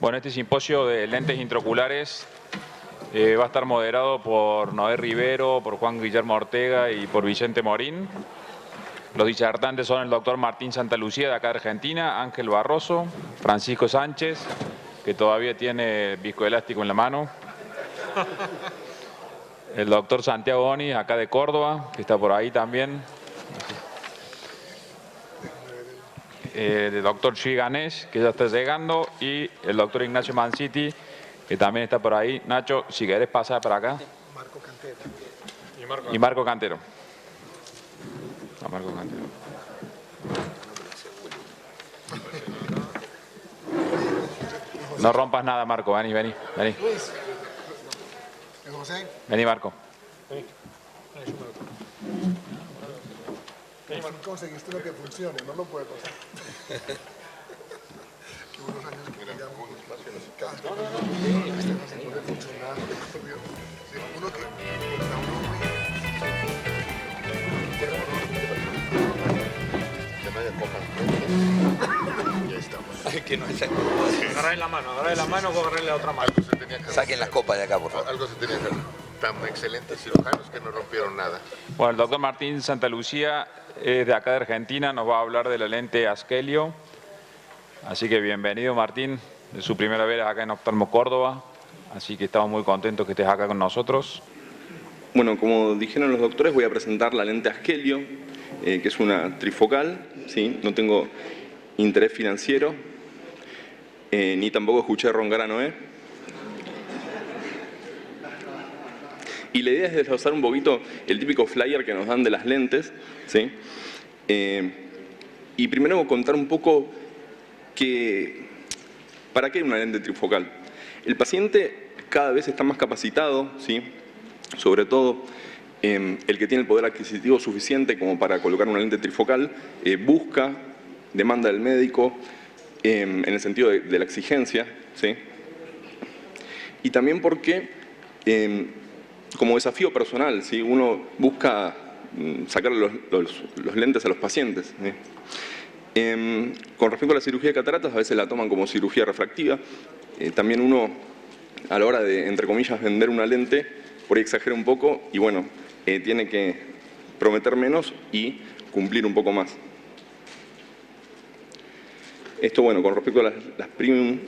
Bueno, este simposio de lentes intraoculares va a estar moderado por Noé Rivero, por Juan Guillermo Ortega y por Vicente Morín. Los disertantes son el doctor Martín Santalucía, de acá de Argentina, Ángel Barroso, Francisco Sánchez, que todavía tiene viscoelástico en la mano, el doctor Santiago Oni, acá de Córdoba, que está por ahí también, el doctor Shi Ganesh, que ya está llegando, y el doctor Ignacio Manciti, que también está por ahí. Nacho, si querés pasar para acá. Marco Cantero. Y Marco Cantero. A Marco Cantero. No rompas nada, Marco. Vení. Luis. José. Vení, Marco. Conseguiste lo que funcione, no lo puede pasar. Que unos años que ya no puede funcionar. Uno que ya estamos. Que no haya... Agarrarle la mano o agarrarle la otra mano. Saquen las copas de acá, por favor. Algo se tenía que hacer. Tan excelentes cirujanos que no rompieron nada. Bueno, el doctor Martín Santalucía es de acá de Argentina, nos va a hablar de la lente Askelio. Así que bienvenido, Martín. Es su primera vez acá en Oftalmo Córdoba, así que estamos muy contentos que estés acá con nosotros. Bueno, como dijeron los doctores, voy a presentar la lente Askelio, que es una trifocal, ¿sí? No tengo interés financiero, ni tampoco escuché roncar a Noé. Y la idea es desglosar un poquito el típico flyer que nos dan de las lentes, ¿sí? Y primero contar un poco ¿para qué una lente trifocal? El paciente cada vez está más capacitado, ¿sí? Sobre todo el que tiene el poder adquisitivo suficiente como para colocar una lente trifocal, busca, demanda del médico, en el sentido de la exigencia, ¿sí? Y también porque, como desafío personal, ¿sí? Uno busca sacar los lentes a los pacientes, ¿sí? Con respecto a la cirugía de cataratas, a veces la toman como cirugía refractiva. También uno, a la hora de, entre comillas, vender una lente, por ahí exagera un poco y bueno, tiene que prometer menos y cumplir un poco más. Esto, bueno, con respecto a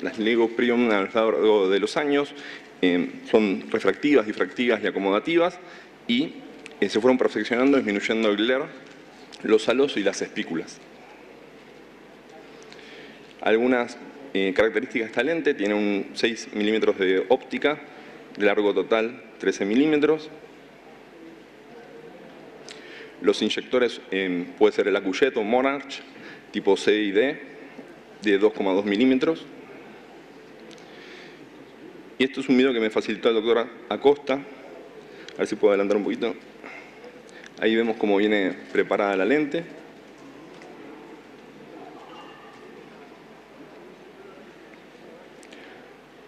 las LEGO Premium a lo largo de los años, son refractivas, difractivas y acomodativas y se fueron perfeccionando disminuyendo el glare, los halos y las espículas. Algunas características de esta lente: tiene un 6 milímetros de óptica, de largo total 13 milímetros. Los inyectores puede ser el Acujet o Monarch, tipo C y D, de 2,2 milímetros. Y esto es un video que me facilitó el doctor Acosta. A ver si puedo adelantar un poquito. Ahí vemos cómo viene preparada la lente.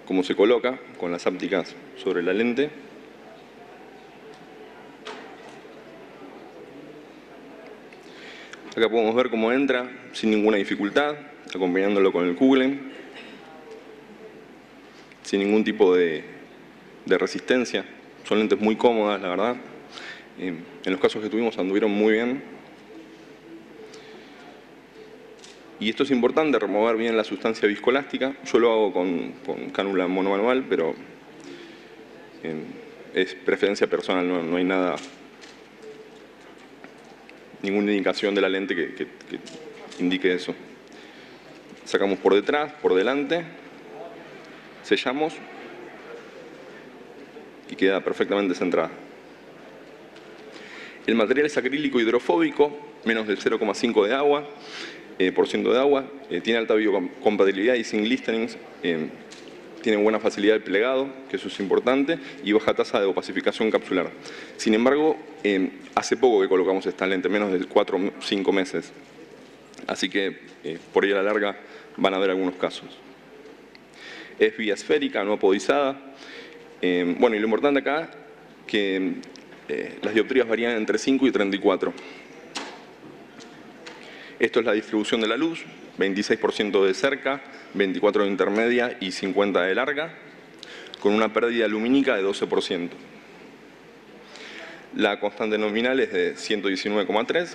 Cómo se coloca con las ápticas sobre la lente. Acá podemos ver cómo entra sin ninguna dificultad, acompañándolo con el Kuglen, sin ningún tipo de resistencia. Son lentes muy cómodas, la verdad. En los casos que tuvimos anduvieron muy bien. Y esto es importante, remover bien la sustancia viscoelástica. Yo lo hago con cánula monomanual, pero es preferencia personal, no hay nada, ninguna indicación de la lente que indique eso. Sacamos por detrás, por delante, sellamos y queda perfectamente centrada. El material es acrílico hidrofóbico, menos del 0,5 de agua. Por ciento de agua, tiene alta biocompatibilidad y sin glisterings, tiene buena facilidad de plegado, que eso es importante, y baja tasa de opacificación capsular. Sin embargo, hace poco que colocamos esta lente, menos de 4 o 5 meses. Así que por ahí a la larga van a haber algunos casos. Es vía esférica, no apodizada. Bueno, y lo importante acá, que las dioptrías varían entre 5 y 34. Esto es la distribución de la luz, 26% de cerca, 24 de intermedia y 50 de larga, con una pérdida lumínica de 12%. La constante nominal es de 119,3.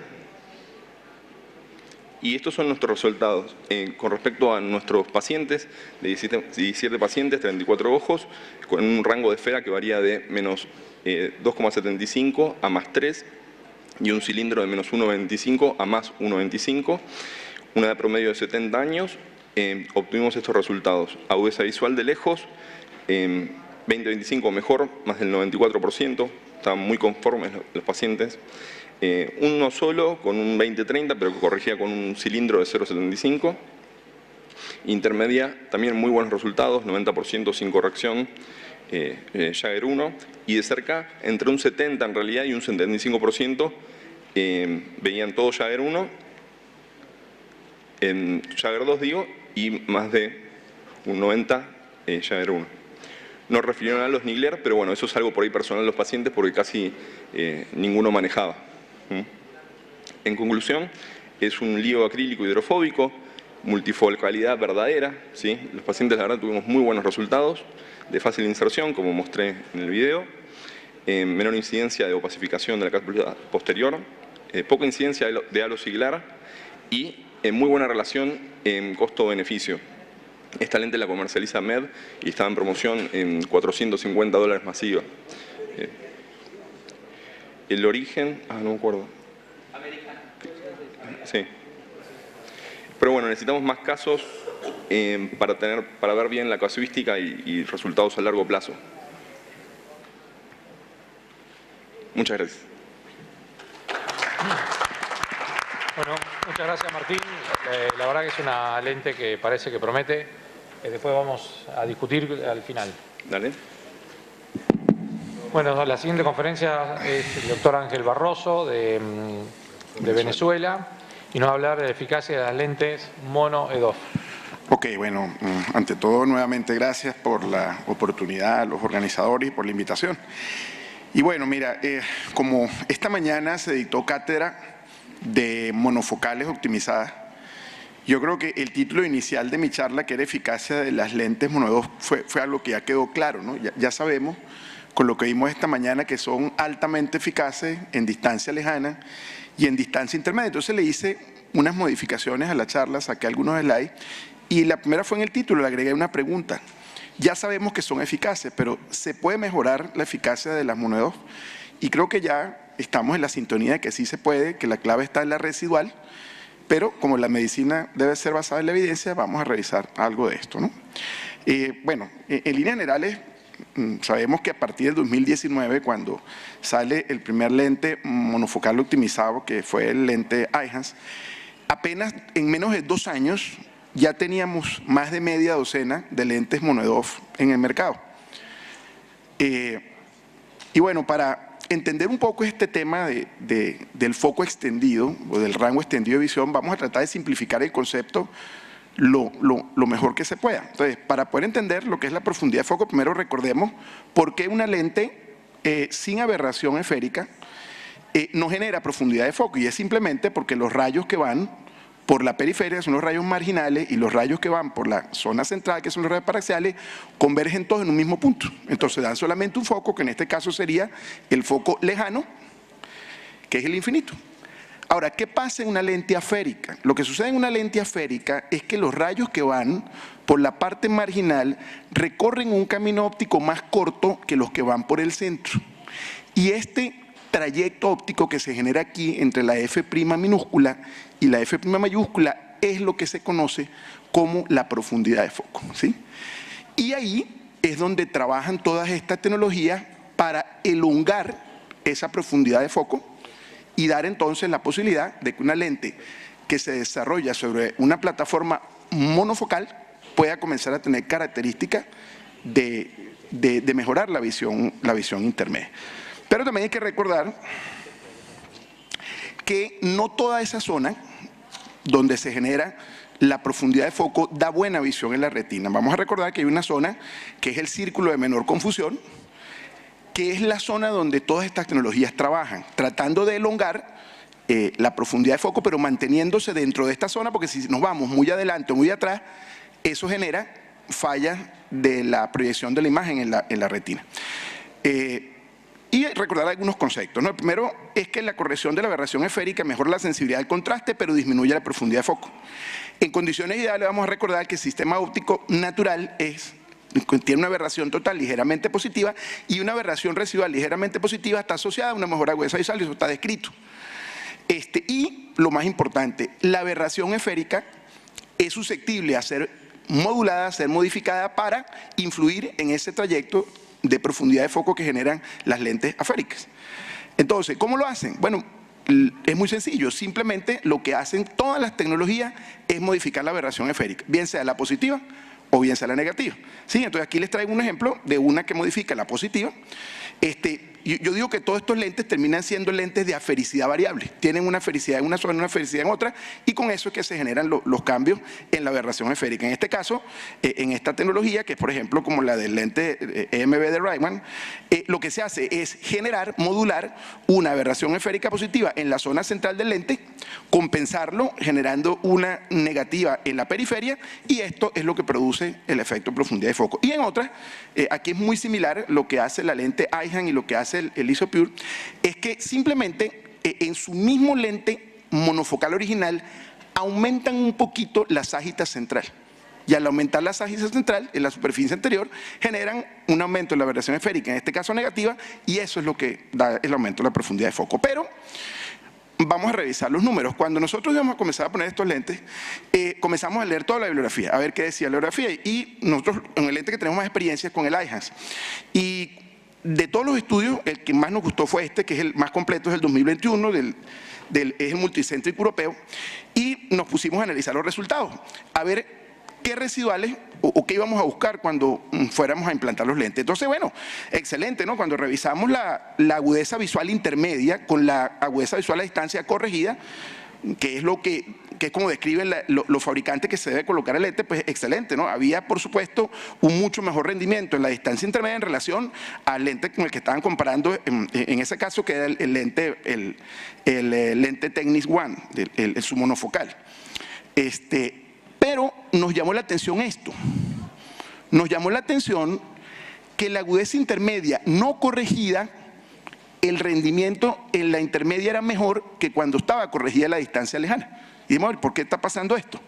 Y estos son nuestros resultados. Con respecto a nuestros pacientes, de 17 pacientes, 34 ojos, con un rango de esfera que varía de menos 2,75 a más 3, y un cilindro de menos 1,25 a más 1,25, una edad promedio de 70 años, obtuvimos estos resultados. Agudeza visual de lejos, 20-25 mejor, más del 94%, estaban muy conformes los pacientes. Uno solo con un 20-30, pero que corregía con un cilindro de 0,75. Intermedia, también muy buenos resultados, 90% sin corrección, Jagger 1. Y de cerca, entre un 70 en realidad y un 75%, veían todo Jagger 1, en Jagger 2 digo, y más de un 90 Jagger 1. No refirieron a los Nigler, pero bueno, eso es algo por ahí personal de los pacientes porque casi ninguno manejaba. En conclusión, es un lío acrílico hidrofóbico, multifocalidad verdadera, ¿sí? Los pacientes, la verdad, tuvimos muy buenos resultados, de fácil inserción, como mostré en el video, menor incidencia de opacificación de la cápsula posterior, poca incidencia de halo ciliar y muy buena relación en costo-beneficio. Esta lente la comercializa MED y está en promoción en $450 masiva. El origen, no me acuerdo. Sí. Pero bueno, necesitamos más casos para ver bien la casuística y resultados a largo plazo. Muchas gracias. Bueno, muchas gracias Martín. La verdad que es una lente que parece que promete. Después vamos a discutir al final. Dale. Bueno, la siguiente conferencia es el doctor Ángel Barroso de Venezuela y nos va a hablar de la eficacia de las lentes mono EDOF. Ok, bueno, ante todo nuevamente gracias por la oportunidad a los organizadores y por la invitación. Y bueno, mira, como esta mañana se dictó cátedra de monofocales optimizadas, yo creo que el título inicial de mi charla, que era eficacia de las lentes mono EDOF, fue algo que ya quedó claro, ¿no? Ya sabemos, con lo que vimos esta mañana, que son altamente eficaces en distancia lejana y en distancia intermedia. Entonces le hice unas modificaciones a la charla, saqué algunos slides, y la primera fue en el título, le agregué una pregunta. Ya sabemos que son eficaces, pero ¿se puede mejorar la eficacia de las mono EDOF? Y creo que ya estamos en la sintonía de que sí se puede, que la clave está en la residual, pero como la medicina debe ser basada en la evidencia, vamos a revisar algo de esto, ¿no? Bueno, en líneas generales, sabemos que a partir del 2019, cuando sale el primer lente monofocal optimizado, que fue el lente Eyhance, apenas en menos de 2 años ya teníamos más de media docena de lentes mono EDOF en el mercado. Y bueno, para entender un poco este tema del foco extendido o del rango extendido de visión, vamos a tratar de simplificar el concepto lo mejor que se pueda. Entonces, para poder entender lo que es la profundidad de foco, primero recordemos por qué una lente sin aberración esférica no genera profundidad de foco, y es simplemente porque los rayos que van por la periferia son los rayos marginales y los rayos que van por la zona central, que son los rayos paraxiales, convergen todos en un mismo punto. Entonces dan solamente un foco, que en este caso sería el foco lejano, que es el infinito. Ahora, ¿qué pasa en una lente aférica? Lo que sucede en una lente aférica es que los rayos que van por la parte marginal recorren un camino óptico más corto que los que van por el centro. Y este trayecto óptico que se genera aquí entre la F' minúscula y la F' mayúscula es lo que se conoce como la profundidad de foco, ¿sí? Y ahí es donde trabajan todas estas tecnologías para elongar esa profundidad de foco y dar entonces la posibilidad de que una lente que se desarrolla sobre una plataforma monofocal pueda comenzar a tener características de mejorar la visión intermedia. Pero también hay que recordar que no toda esa zona donde se genera la profundidad de foco da buena visión en la retina. Vamos a recordar que hay una zona que es el círculo de menor confusión, que es la zona donde todas estas tecnologías trabajan, tratando de elongar la profundidad de foco, pero manteniéndose dentro de esta zona, porque si nos vamos muy adelante o muy atrás, eso genera fallas de la proyección de la imagen en la retina. Y recordar algunos conceptos, ¿no? El primero es que la corrección de la aberración esférica mejora la sensibilidad del contraste, pero disminuye la profundidad de foco. En condiciones ideales vamos a recordar que el sistema óptico natural tiene una aberración total ligeramente positiva y una aberración residual ligeramente positiva está asociada a una mejor agudeza visual, y eso está descrito. Y lo más importante, la aberración esférica es susceptible a ser modulada, a ser modificada para influir en ese trayecto de profundidad de foco que generan las lentes aféricas. Entonces, ¿cómo lo hacen? Bueno, es muy sencillo, simplemente lo que hacen todas las tecnologías es modificar la aberración esférica, bien sea la positiva o bien sea la negativa. ¿Sí? Entonces aquí les traigo un ejemplo de una que modifica la positiva. Yo digo que todos estos lentes terminan siendo lentes de afericidad variable. Tienen una afericidad en una zona, una afericidad en otra, y con eso es que se generan los cambios en la aberración esférica. En este caso, en esta tecnología, que es por ejemplo como la del lente EMB de Raymond, lo que se hace es modular una aberración esférica positiva en la zona central del lente, compensarlo generando una negativa en la periferia, y esto es lo que produce el efecto profundidad de foco. Y en otras, aquí es muy similar lo que hace la lente Eihan y lo que hace el ISOPURE, es que simplemente en su mismo lente monofocal original aumentan un poquito la ságita central. Y al aumentar la ságita central en la superficie anterior, generan un aumento en la aberración esférica, en este caso negativa, y eso es lo que da el aumento de la profundidad de foco. Pero vamos a revisar los números. Cuando nosotros íbamos a comenzar a poner estos lentes, comenzamos a leer toda la bibliografía, a ver qué decía la bibliografía, y nosotros en el lente que tenemos más experiencia es con el Eihan. Y de todos los estudios, el que más nos gustó fue este, que es el más completo, es el 2021, es el multicéntrico europeo, y nos pusimos a analizar los resultados, a ver qué residuales o qué íbamos a buscar cuando fuéramos a implantar los lentes. Entonces, bueno, excelente, ¿no? Cuando revisamos la agudeza visual intermedia con la agudeza visual a distancia corregida, que es lo que es como describen los fabricantes que se debe colocar el lente, pues excelente, ¿no? Había, por supuesto, un mucho mejor rendimiento en la distancia intermedia en relación al lente con el que estaban comparando, en ese caso, que era el lente Technics One, su monofocal. Pero nos llamó la atención esto. Nos llamó la atención que la agudeza intermedia no corregida, el rendimiento en la intermedia era mejor que cuando estaba corregida la distancia lejana. Y dijimos, ¿por qué está pasando esto?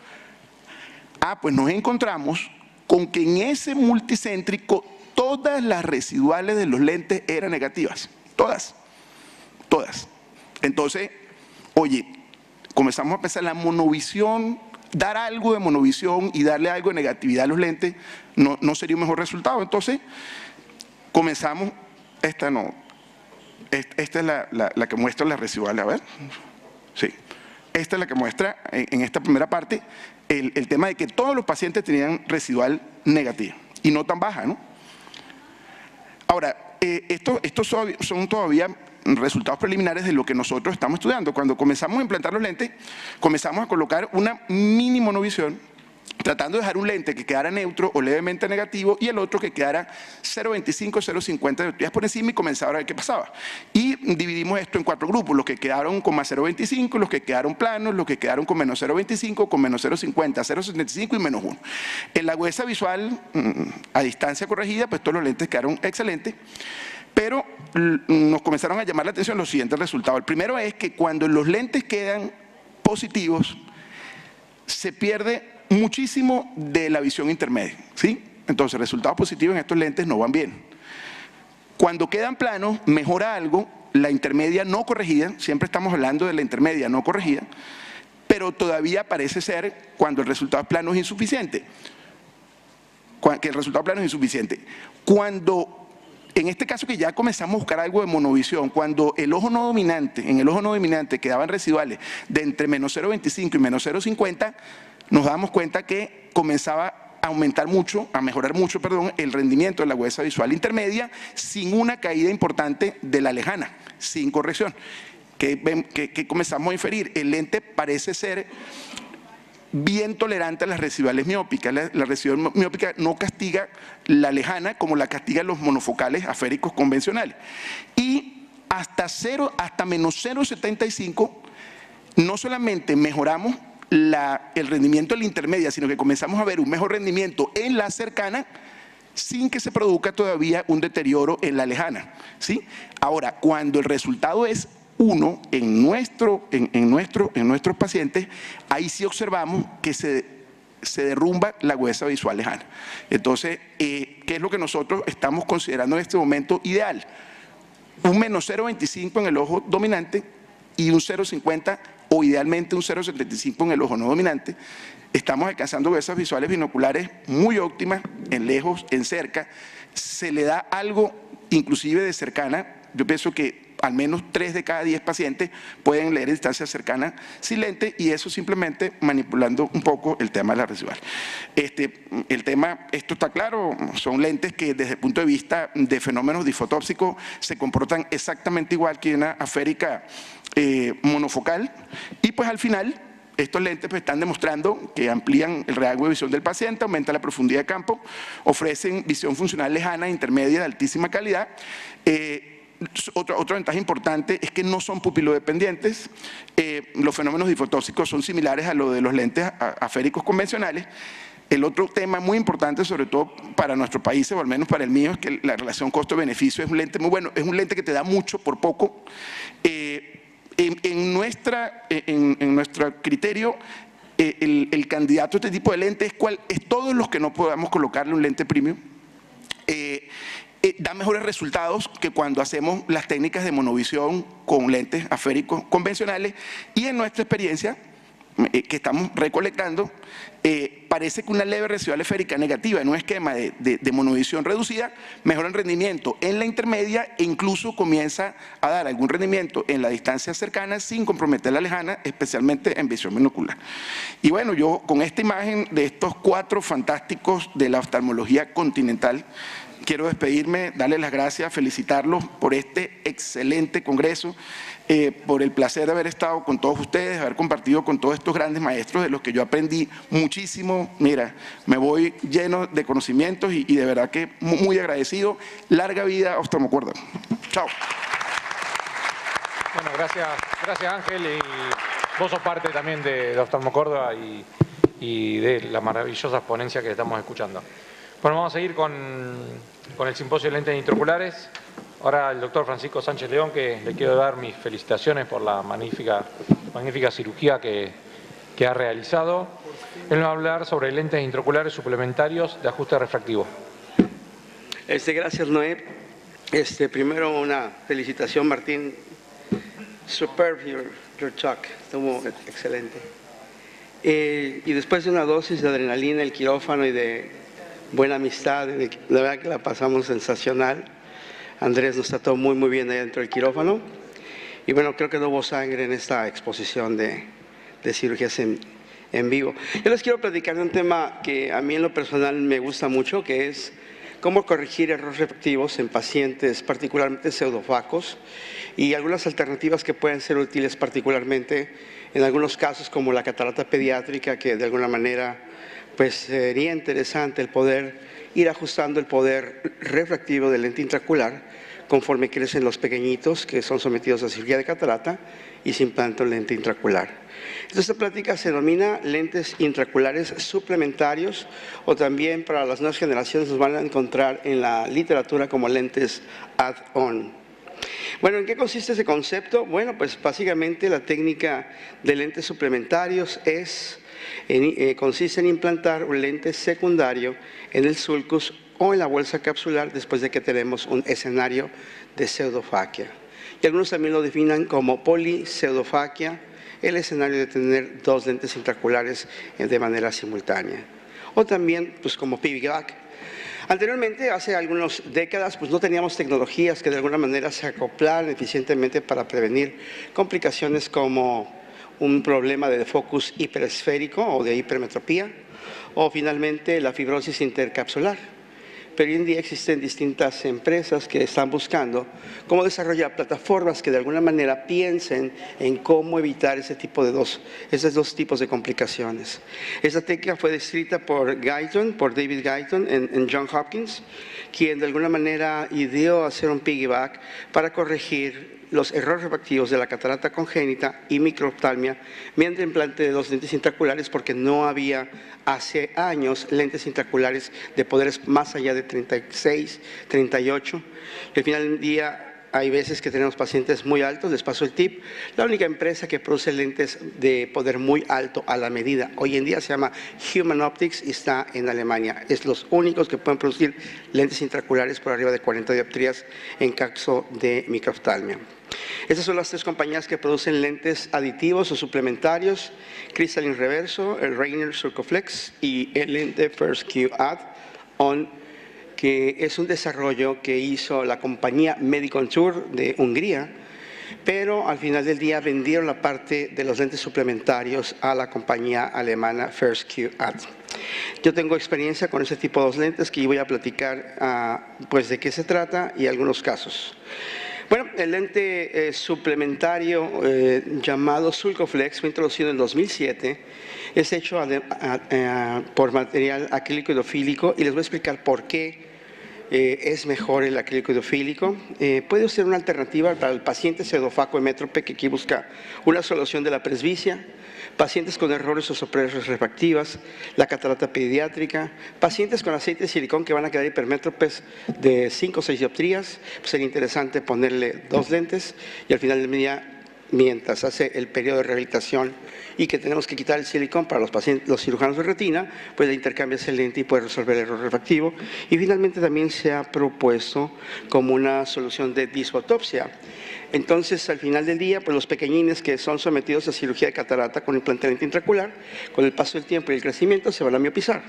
Pues nos encontramos con que en ese multicéntrico todas las residuales de los lentes eran negativas. Todas. Entonces, oye, comenzamos a pensar la monovisión, dar algo de monovisión y darle algo de negatividad a los lentes no sería un mejor resultado. Entonces, comenzamos, esta es la que muestra las residuales, a ver, sí. Esta es la que muestra en esta primera parte el tema de que todos los pacientes tenían residual negativa y no tan baja, ¿no? Ahora, estos son todavía resultados preliminares de lo que nosotros estamos estudiando. Cuando comenzamos a implantar los lentes, comenzamos a colocar una mini monovisión, tratando de dejar un lente que quedara neutro o levemente negativo y el otro que quedara 0.25, 0.50 dioptrías por encima, y comenzaba a ver qué pasaba. Y dividimos esto en 4 grupos, los que quedaron con más 0.25, los que quedaron planos, los que quedaron con menos 0.25, con menos 0.50, 0.75 y menos 1. En la agudeza visual a distancia corregida, pues todos los lentes quedaron excelentes, pero nos comenzaron a llamar la atención los siguientes resultados. El primero es que cuando los lentes quedan positivos, se pierde muchísimo de la visión intermedia, ¿sí? Entonces, resultados positivos en estos lentes no van bien. Cuando quedan planos, mejora algo, la intermedia no corregida, siempre estamos hablando de la intermedia no corregida, pero todavía parece ser cuando el resultado plano es insuficiente. Cuando, en este caso que ya comenzamos a buscar algo de monovisión, cuando en el ojo no dominante quedaban residuales de entre menos 0.25 y menos 0.50, nos damos cuenta que comenzaba a aumentar mucho, a mejorar mucho, el rendimiento de la agudeza visual intermedia sin una caída importante de la lejana, sin corrección. Que comenzamos a inferir, el lente parece ser bien tolerante a las residuales miópicas. La residual miópica no castiga la lejana como la castigan los monofocales aféricos convencionales. Y hasta menos 0.75, no solamente mejoramos el rendimiento de la intermedia, sino que comenzamos a ver un mejor rendimiento en la cercana, sin que se produzca todavía un deterioro en la lejana, ¿sí? Ahora, cuando el resultado es 1 en nuestros pacientes, ahí sí observamos que se derrumba la agudeza visual lejana. Entonces, ¿qué es lo que nosotros estamos considerando en este momento ideal? Un menos 0,25 en el ojo dominante y un 0,50 o idealmente un 0,75 en el ojo no dominante. Estamos alcanzando agudezas visuales binoculares muy óptimas en lejos, en cerca. Se le da algo inclusive de cercana. Yo pienso que al menos 3 de cada 10 pacientes pueden leer en distancia cercana sin lente, y eso simplemente manipulando un poco el tema de la residual. Esto está claro, son lentes que desde el punto de vista de fenómenos difotópsicos se comportan exactamente igual que una aférica monofocal, y pues al final estos lentes pues están demostrando que amplían el rango de visión del paciente, aumentan la profundidad de campo, ofrecen visión funcional lejana, intermedia, de altísima calidad. Otra ventaja importante es que no son pupilodependientes. Los fenómenos difotóxicos son similares a lo de los lentes aféricos convencionales. El otro tema muy importante, sobre todo para nuestros países, o al menos para el mío, es que la relación costo-beneficio es un lente muy bueno, es un lente que te da mucho por poco. En nuestro criterio, el candidato a este tipo de lente es todos los que no podamos colocarle un lente premium. Da mejores resultados que cuando hacemos las técnicas de monovisión con lentes aféricos convencionales, y en nuestra experiencia que estamos recolectando, parece que una leve residual esférica negativa en un esquema de monovisión reducida mejora el rendimiento en la intermedia e incluso comienza a dar algún rendimiento en la distancia cercana sin comprometer la lejana, especialmente en visión binocular. Y bueno, yo con esta imagen de estos 4 fantásticos de la oftalmología continental, quiero despedirme, darles las gracias, felicitarlos por este excelente congreso, por el placer de haber estado con todos ustedes, haber compartido con todos estos grandes maestros de los que yo aprendí muchísimo. Mira, me voy lleno de conocimientos y de verdad que muy agradecido. Larga vida a Oftalmocorda. Chao. Bueno, gracias Ángel, y vos sos parte también de Oftalmocorda y de la maravillosa ponencia que estamos escuchando. Bueno, vamos a seguir con el simposio de lentes intraoculares. Ahora el doctor Francisco Sánchez León, que le quiero dar mis felicitaciones por la magnífica cirugía que ha realizado. Él nos va a hablar sobre lentes intraoculares suplementarios de ajuste refractivo. Gracias, Noé. Primero una felicitación, Martín. Superb your talk, estuvo excelente. Y después de una dosis de adrenalina, el quirófano y de buena amistad, la verdad que la pasamos sensacional. Andrés nos trató muy bien ahí dentro del quirófano. Y bueno, creo que no hubo sangre en esta exposición de cirugías en vivo. Yo les quiero platicar de un tema que a mí en lo personal me gusta mucho, que es cómo corregir errores refractivos en pacientes particularmente pseudofacos, y algunas alternativas que pueden ser útiles particularmente en algunos casos como la catarata pediátrica, que de alguna manera pues sería interesante el poder ir ajustando el poder refractivo del lente intraocular conforme crecen los pequeñitos que son sometidos a cirugía de catarata y se implanta un lente intraocular. Esta plática se denomina lentes intraoculares suplementarios, o también para las nuevas generaciones nos van a encontrar en la literatura como lentes add-on. Bueno, ¿en qué consiste ese concepto? Bueno, pues básicamente la técnica de lentes suplementarios consiste en implantar un lente secundario en el sulcus o en la bolsa capsular después de que tenemos un escenario de pseudofaquia. Y algunos también lo definan como polipseudofaquia, el escenario de tener 2 lentes intraoculares de manera simultánea. O también pues como piggyback. Anteriormente, hace algunas décadas, pues no teníamos tecnologías que de alguna manera se acoplaran eficientemente para prevenir complicaciones como un problema de focus hiperesférico o de hipermetropía, o finalmente la fibrosis intercapsular. Pero hoy en día existen distintas empresas que están buscando cómo desarrollar plataformas que de alguna manera piensen en cómo evitar esos dos tipos de complicaciones. Esta técnica fue descrita por David Guyton en Johns Hopkins, quien de alguna manera ideó hacer un piggyback para corregir los errores refractivos de la catarata congénita y microoftalmia mediante implante de 2 lentes intraoculares, porque no había hace años lentes intraoculares de poderes más allá de 36, 38. Y al final del día hay veces que tenemos pacientes muy altos, les paso el tip. La única empresa que produce lentes de poder muy alto a la medida hoy en día se llama Human Optics y está en Alemania. Es los únicos que pueden producir lentes intraoculares por arriba de 40 dioptrías en caso de microoftalmia. Estas son las 3 compañías que producen lentes aditivos o suplementarios: Crystalline Reverso, el Rainier Surcoflex y el lente First Q Add-on, que es un desarrollo que hizo la compañía Medicontour de Hungría, pero al final del día vendieron la parte de los lentes suplementarios a la compañía alemana First Q Add. Yo tengo experiencia con ese tipo de lentes que voy a platicar pues de qué se trata y algunos casos. Bueno, el lente suplementario llamado Sulcoflex fue introducido en 2007. Es hecho por material acrílico hidrofílico y les voy a explicar por qué es mejor el acrílico hidrofílico. Puede ser una alternativa para el paciente pseudofaco hemétrope que aquí busca una solución de la presbicia, pacientes con errores o sorpresas refractivas, la catarata pediátrica, pacientes con aceite de silicón que van a quedar hipermétropes de 5 o 6 dioptrías. Pues sería interesante ponerle 2 lentes y al final del día, mientras hace el periodo de rehabilitación y que tenemos que quitar el silicón para los pacientes, los cirujanos de retina, pues le intercambias el lente y puede resolver el error refractivo. Y finalmente también se ha propuesto como una solución de disfotopsia. Entonces, al final del día, pues los pequeñines que son sometidos a cirugía de catarata con implante de lente intraocular, con el paso del tiempo y el crecimiento se van a miopizar.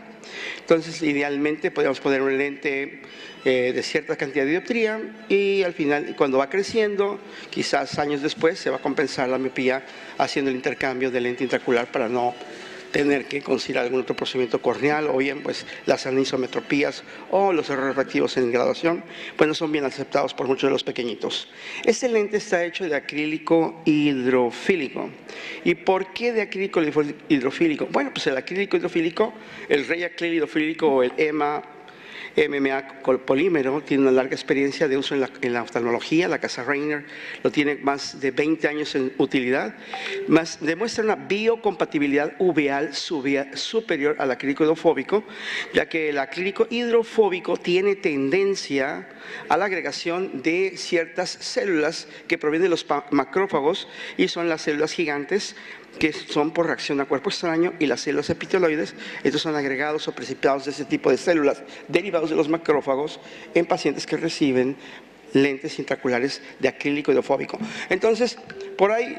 Entonces, idealmente podemos poner un lente de cierta cantidad de dioptría y al final, cuando va creciendo, quizás años después, se va a compensar la miopía haciendo el intercambio de lente intraocular para no tener que considerar algún otro procedimiento corneal, o bien pues las anisometropías o los errores refractivos en graduación, pues no son bien aceptados por muchos de los pequeñitos. Este lente está hecho de acrílico hidrofílico. ¿Y por qué de acrílico hidrofílico? Bueno, pues el acrílico hidrofílico, el Ray Acryl hidrofílico o el MMA polímero, tiene una larga experiencia de uso en la oftalmología. La casa Rainier lo tiene más de 20 años en utilidad, demuestra una biocompatibilidad uveal superior al acrílico hidrofóbico, ya que el acrílico hidrofóbico tiene tendencia a la agregación de ciertas células que provienen de los macrófagos y son las células gigantes, que son por reacción a cuerpo extraño, y las células epiteloides. Estos son agregados o precipitados de ese tipo de células derivados de los macrófagos en pacientes que reciben lentes intraoculares de acrílico hidrofóbico. Entonces, por ahí,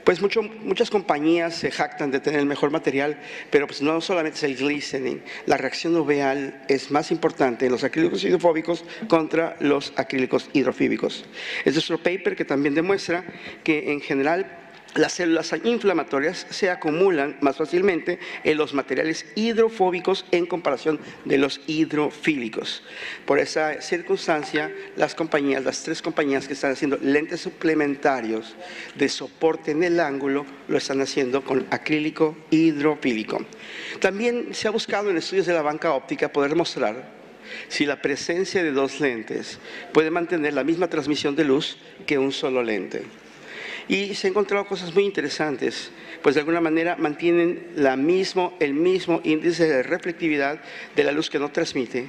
pues muchas compañías se jactan de tener el mejor material, pero pues no solamente es el glistening. La reacción uveal es más importante en los acrílicos hidrofóbicos contra los acrílicos hidrofíbicos. Es nuestro paper que también demuestra que en general las células inflamatorias se acumulan más fácilmente en los materiales hidrofóbicos en comparación de los hidrofílicos. Por esa circunstancia, las 3 compañías que están haciendo lentes suplementarios de soporte en el ángulo, lo están haciendo con acrílico hidrofílico. También se ha buscado en estudios de la banca óptica poder demostrar si la presencia de 2 lentes puede mantener la misma transmisión de luz que un solo lente. Y se han encontrado cosas muy interesantes, pues de alguna manera mantienen el mismo índice de reflectividad de la luz que no transmite,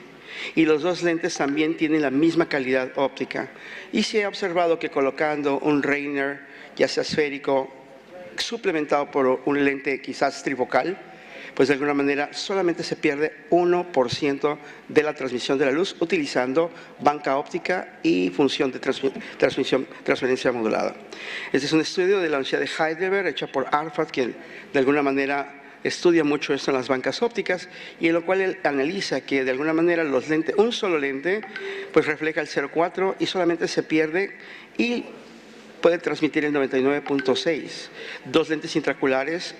y los 2 lentes también tienen la misma calidad óptica. Y se ha observado que colocando un Rainier, ya sea esférico, suplementado por un lente quizás trifocal, pues de alguna manera solamente se pierde 1% de la transmisión de la luz utilizando banca óptica y función de transferencia modulada. Este es un estudio de la Universidad de Heidelberg, hecho por Arfad, quien de alguna manera estudia mucho esto en las bancas ópticas, y en lo cual él analiza que de alguna manera los lentes, un solo lente, pues refleja el 0,4 y solamente se pierde y puede transmitir el 99.6. 2 lentes intraoculares,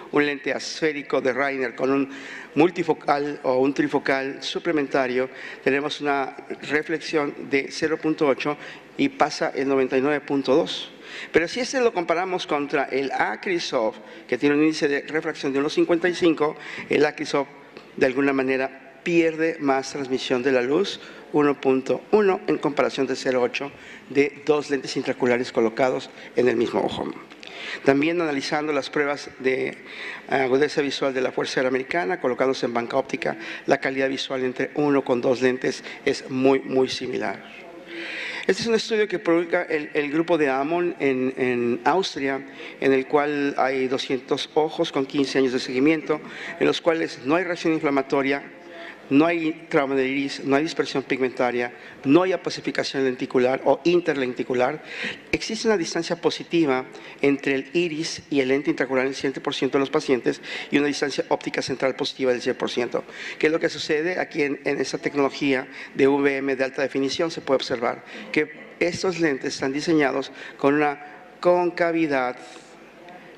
un lente asférico de Rainier con un multifocal o un trifocal suplementario, tenemos una reflexión de 0.8 y pasa el 99.2. Pero si lo comparamos contra el Acrisoft, que tiene un índice de refracción de 1.55, el Acrisoft de alguna manera pierde más transmisión de la luz, 1.1 en comparación de 0.8 de 2 lentes intraoculares colocados en el mismo ojo. También analizando las pruebas de agudeza visual de la Fuerza Aérea Americana, colocados en banca óptica, la calidad visual entre 1 con 2 lentes es muy similar. Este es un estudio que publica el grupo de Amon en Austria, en el cual hay 200 ojos con 15 años de seguimiento, en los cuales no hay reacción inflamatoria, no hay trauma del iris, no hay dispersión pigmentaria, no hay opacificación lenticular o interlenticular. Existe una distancia positiva entre el iris y el lente intraocular en el 100% de los pacientes y una distancia óptica central positiva del 100%. ¿Qué es lo que sucede? Aquí en esta tecnología de VM de alta definición se puede observar que estos lentes están diseñados con una concavidad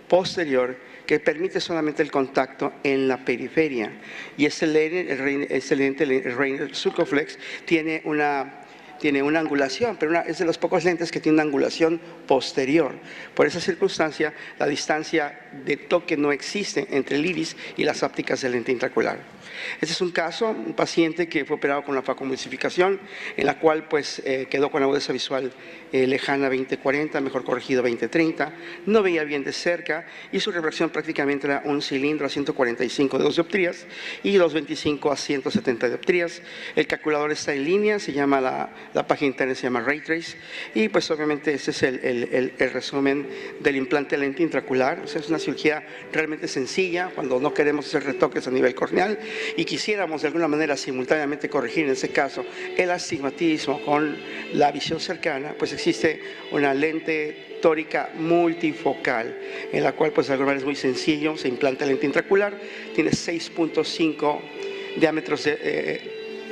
posterior que permite solamente el contacto en la periferia. Y este lente, el Reiner Sulcoflex, tiene una angulación, pero es de los pocos lentes que tiene una angulación posterior. Por esa circunstancia, la distancia de toque no existe entre el iris y las ópticas del lente intraocular. Este es un caso, un paciente que fue operado con la facomulsificación, en la cual pues, quedó con agudeza visual lejana 20/40, mejor corregido 20/30, no veía bien de cerca y su refracción prácticamente era un cilindro a 145 de 2 dioptrías y 225 a 170 dioptrías. El calculador está en línea, se llama la página internet se llama Raytrace y pues obviamente ese es el resumen del implante lente intraocular. O sea, es una cirugía realmente sencilla cuando no queremos hacer retoques a nivel corneal y quisiéramos de alguna manera simultáneamente corregir en ese caso el astigmatismo con la visión cercana, pues existe una lente tórica multifocal en la cual pues de alguna manera es muy sencillo, se implanta el lente intraocular, tiene 6.5 diámetros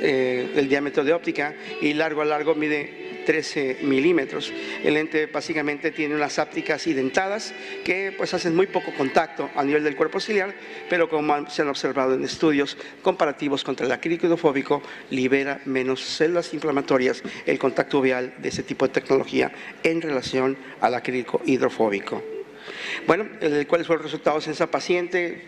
el diámetro de óptica y largo a largo mide 13 milímetros. El lente básicamente tiene unas ápticas identadas que pues hacen muy poco contacto a nivel del cuerpo ciliar, pero como se han observado en estudios comparativos contra el acrílico hidrofóbico, libera menos células inflamatorias el contacto uveal de ese tipo de tecnología en relación al acrílico hidrofóbico. Bueno, ¿cuáles fueron los resultados en esa paciente?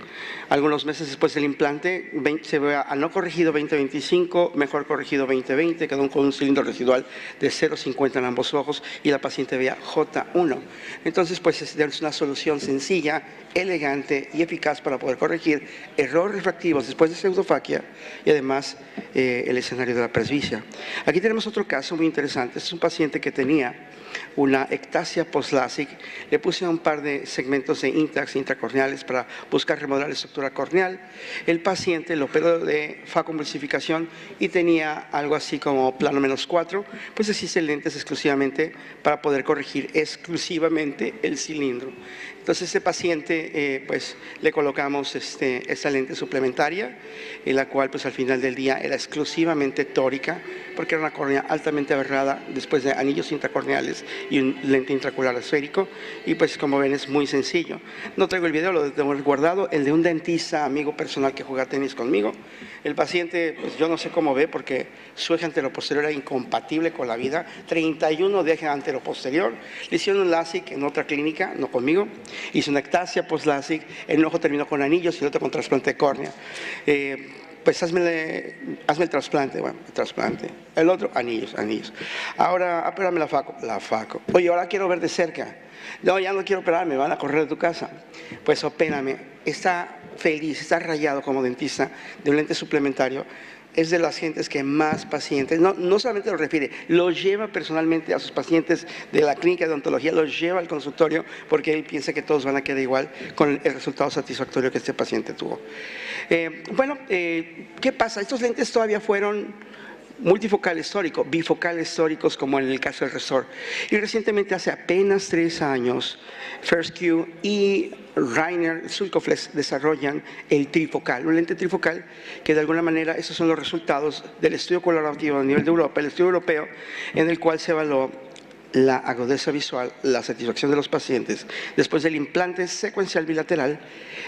Algunos meses después del implante, se ve a no corregido 20/25, mejor corregido 20/20, quedó con un cilindro residual de 0,50 en ambos ojos y la paciente veía J1. Entonces, pues es una solución sencilla, elegante y eficaz para poder corregir errores refractivos después de pseudofaquia y además el escenario de la presbicia. Aquí tenemos otro caso muy interesante. Este es un paciente que tenía una ectasia post-LASIK, le puse un par de segmentos de Intacs intracorneales para buscar remodelar la estructura corneal. El paciente lo operó de facomulsificación y tenía algo así como plano -4, pues existen lentes exclusivamente para poder corregir exclusivamente el cilindro. Entonces, este paciente, pues, le colocamos esta lente suplementaria, en la cual, pues, al final del día era exclusivamente tórica, porque era una córnea altamente aberrada después de anillos intracorneales y un lente intraocular esférico, y pues, como ven, es muy sencillo. No traigo el video, lo tengo guardado, el de un dentista, amigo personal que juega tenis conmigo. El paciente, pues, yo no sé cómo ve, porque su eje anteroposterior era incompatible con la vida, 31 de eje anteroposterior, le hicieron un LASIK en otra clínica, no conmigo. Hizo una ectasia post-LASIK, el ojo terminó con anillos y el otro con trasplante de córnea. Pues hazme el trasplante, bueno, el trasplante. El otro, anillos. Ahora, opérame la faco. Oye, ahora quiero ver de cerca. No, ya no quiero operarme, van a correr de tu casa. Pues opérame. Está feliz, está rayado como dentista de un lente suplementario. Es de las gentes que más pacientes, no solamente lo refiere, lo lleva personalmente a sus pacientes de la clínica de odontología, los lleva al consultorio porque él piensa que todos van a quedar igual con el resultado satisfactorio que este paciente tuvo. ¿Qué pasa? Estos lentes todavía fueron multifocal histórico, bifocal históricos como en el caso del Resort. Y recientemente, hace apenas 3 años, FirstQ y Reiner Sulcoflex desarrollan el trifocal, un lente trifocal que de alguna manera esos son los resultados del estudio colaborativo a nivel de Europa, el estudio europeo, en el cual se evaluó la agudeza visual, la satisfacción de los pacientes después del implante secuencial bilateral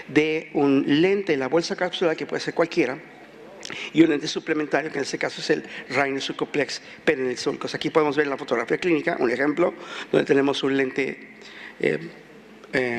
de un lente en la bolsa cápsula, que puede ser cualquiera, y un lente suplementario, que en este caso es el Reiner Sulcoplex Perennial Sulcos. Aquí podemos ver en la fotografía clínica un ejemplo donde tenemos un lente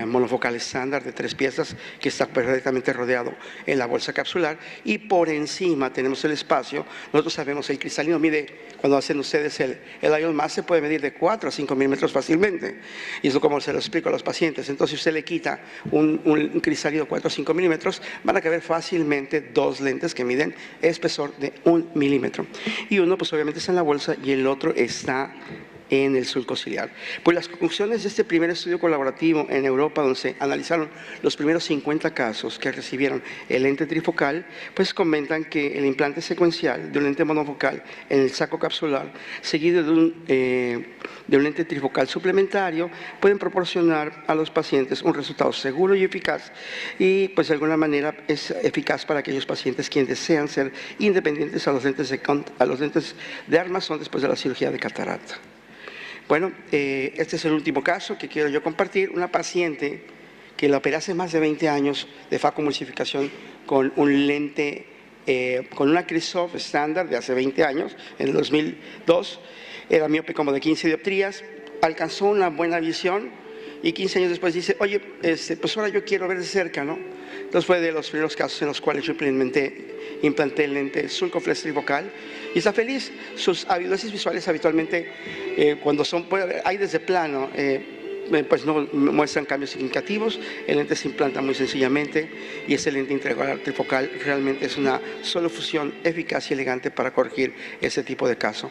monofocal estándar de 3 piezas que está perfectamente rodeado en la bolsa capsular, y por encima tenemos el espacio. Nosotros sabemos el cristalino mide, cuando hacen ustedes el Ion Mass, se puede medir de 4 a 5 milímetros fácilmente, y eso como se lo explico a los pacientes. Entonces, si usted le quita un cristalino de 4 a 5 milímetros, van a caber fácilmente 2 lentes que miden espesor de 1 milímetro, y uno pues obviamente está en la bolsa y el otro está en el surco ciliar. Pues las conclusiones de este primer estudio colaborativo en Europa, donde se analizaron los primeros 50 casos que recibieron el lente trifocal, pues comentan que el implante secuencial de un lente monofocal en el saco capsular, seguido de un lente trifocal suplementario, pueden proporcionar a los pacientes un resultado seguro y eficaz, y pues de alguna manera es eficaz para aquellos pacientes quienes desean ser independientes a los lentes de armazón después de la cirugía de catarata. Bueno, este es el último caso que quiero yo compartir. Una paciente que la operé hace más de 20 años de facomulsificación con un lente, con una Kristoff estándar de hace 20 años, en el 2002. Era miope como de 15 dioptrías, alcanzó una buena visión y 15 años después dice, oye, pues ahora yo quiero ver de cerca, ¿no? Entonces fue de los primeros casos en los cuales yo implanté el lente Sulcoflex trifocal y está feliz. Sus avidosis visuales habitualmente, cuando son, hay desde plano, pues no muestran cambios significativos. El lente se implanta muy sencillamente y ese lente intraocular trifocal realmente es una solución eficaz y elegante para corregir ese tipo de caso.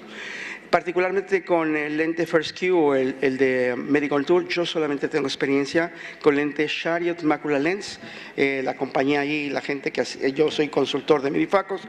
Particularmente con el lente First Q o el de Medical Tour, yo solamente tengo experiencia con lente Chariot Macula Lens. La compañía ahí, la gente que yo soy consultor de Medifacos,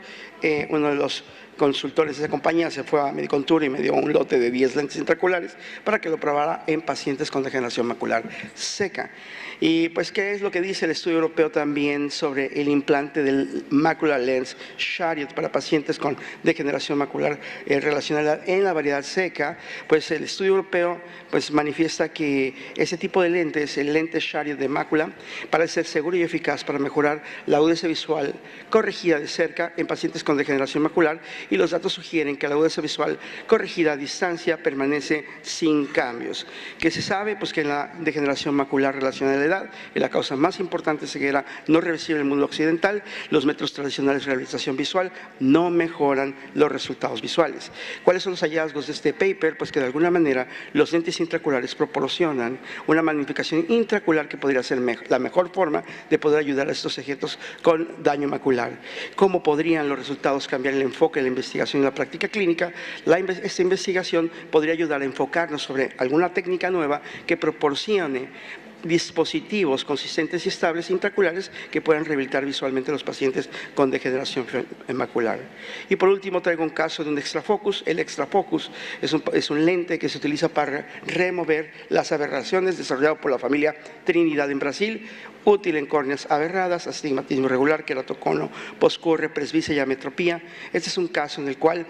uno de los consultores de esa compañía se fue a Medical Tour y me dio un lote de 10 lentes intraoculares para que lo probara en pacientes con degeneración macular seca. Y pues, ¿qué es lo que dice el estudio europeo también sobre el implante del Macular Lens Chariot para pacientes con degeneración macular relacionada en la variedad seca? Pues el estudio europeo pues manifiesta que ese tipo de lentes, el lente Chariot de mácula, parece ser seguro y eficaz para mejorar la agudeza visual corregida de cerca en pacientes con degeneración macular, y los datos sugieren que la agudeza visual corregida a distancia permanece sin cambios. ¿Qué se sabe? Pues que en la degeneración macular relacionada a la edad, y la causa más importante de ceguera no reversible en el mundo occidental, los métodos tradicionales de rehabilitación visual no mejoran los resultados visuales. ¿Cuáles son los hallazgos de este paper? Pues que de alguna manera los lentes intraoculares proporcionan una magnificación intraocular que podría ser la mejor forma de poder ayudar a estos sujetos con daño macular. ¿Cómo podrían los resultados cambiar el enfoque de la investigación y la práctica clínica? Esta investigación podría ayudar a enfocarnos sobre alguna técnica nueva que proporcione dispositivos consistentes y estables intraoculares que puedan rehabilitar visualmente a los pacientes con degeneración macular. Y por último traigo un caso de un extrafocus. El extrafocus es un lente que se utiliza para remover las aberraciones, desarrollado por la familia Trinidad en Brasil, útil en córneas aberradas, astigmatismo irregular, queratocono, poscurre, presbicia y ametropía. Este es un caso en el cual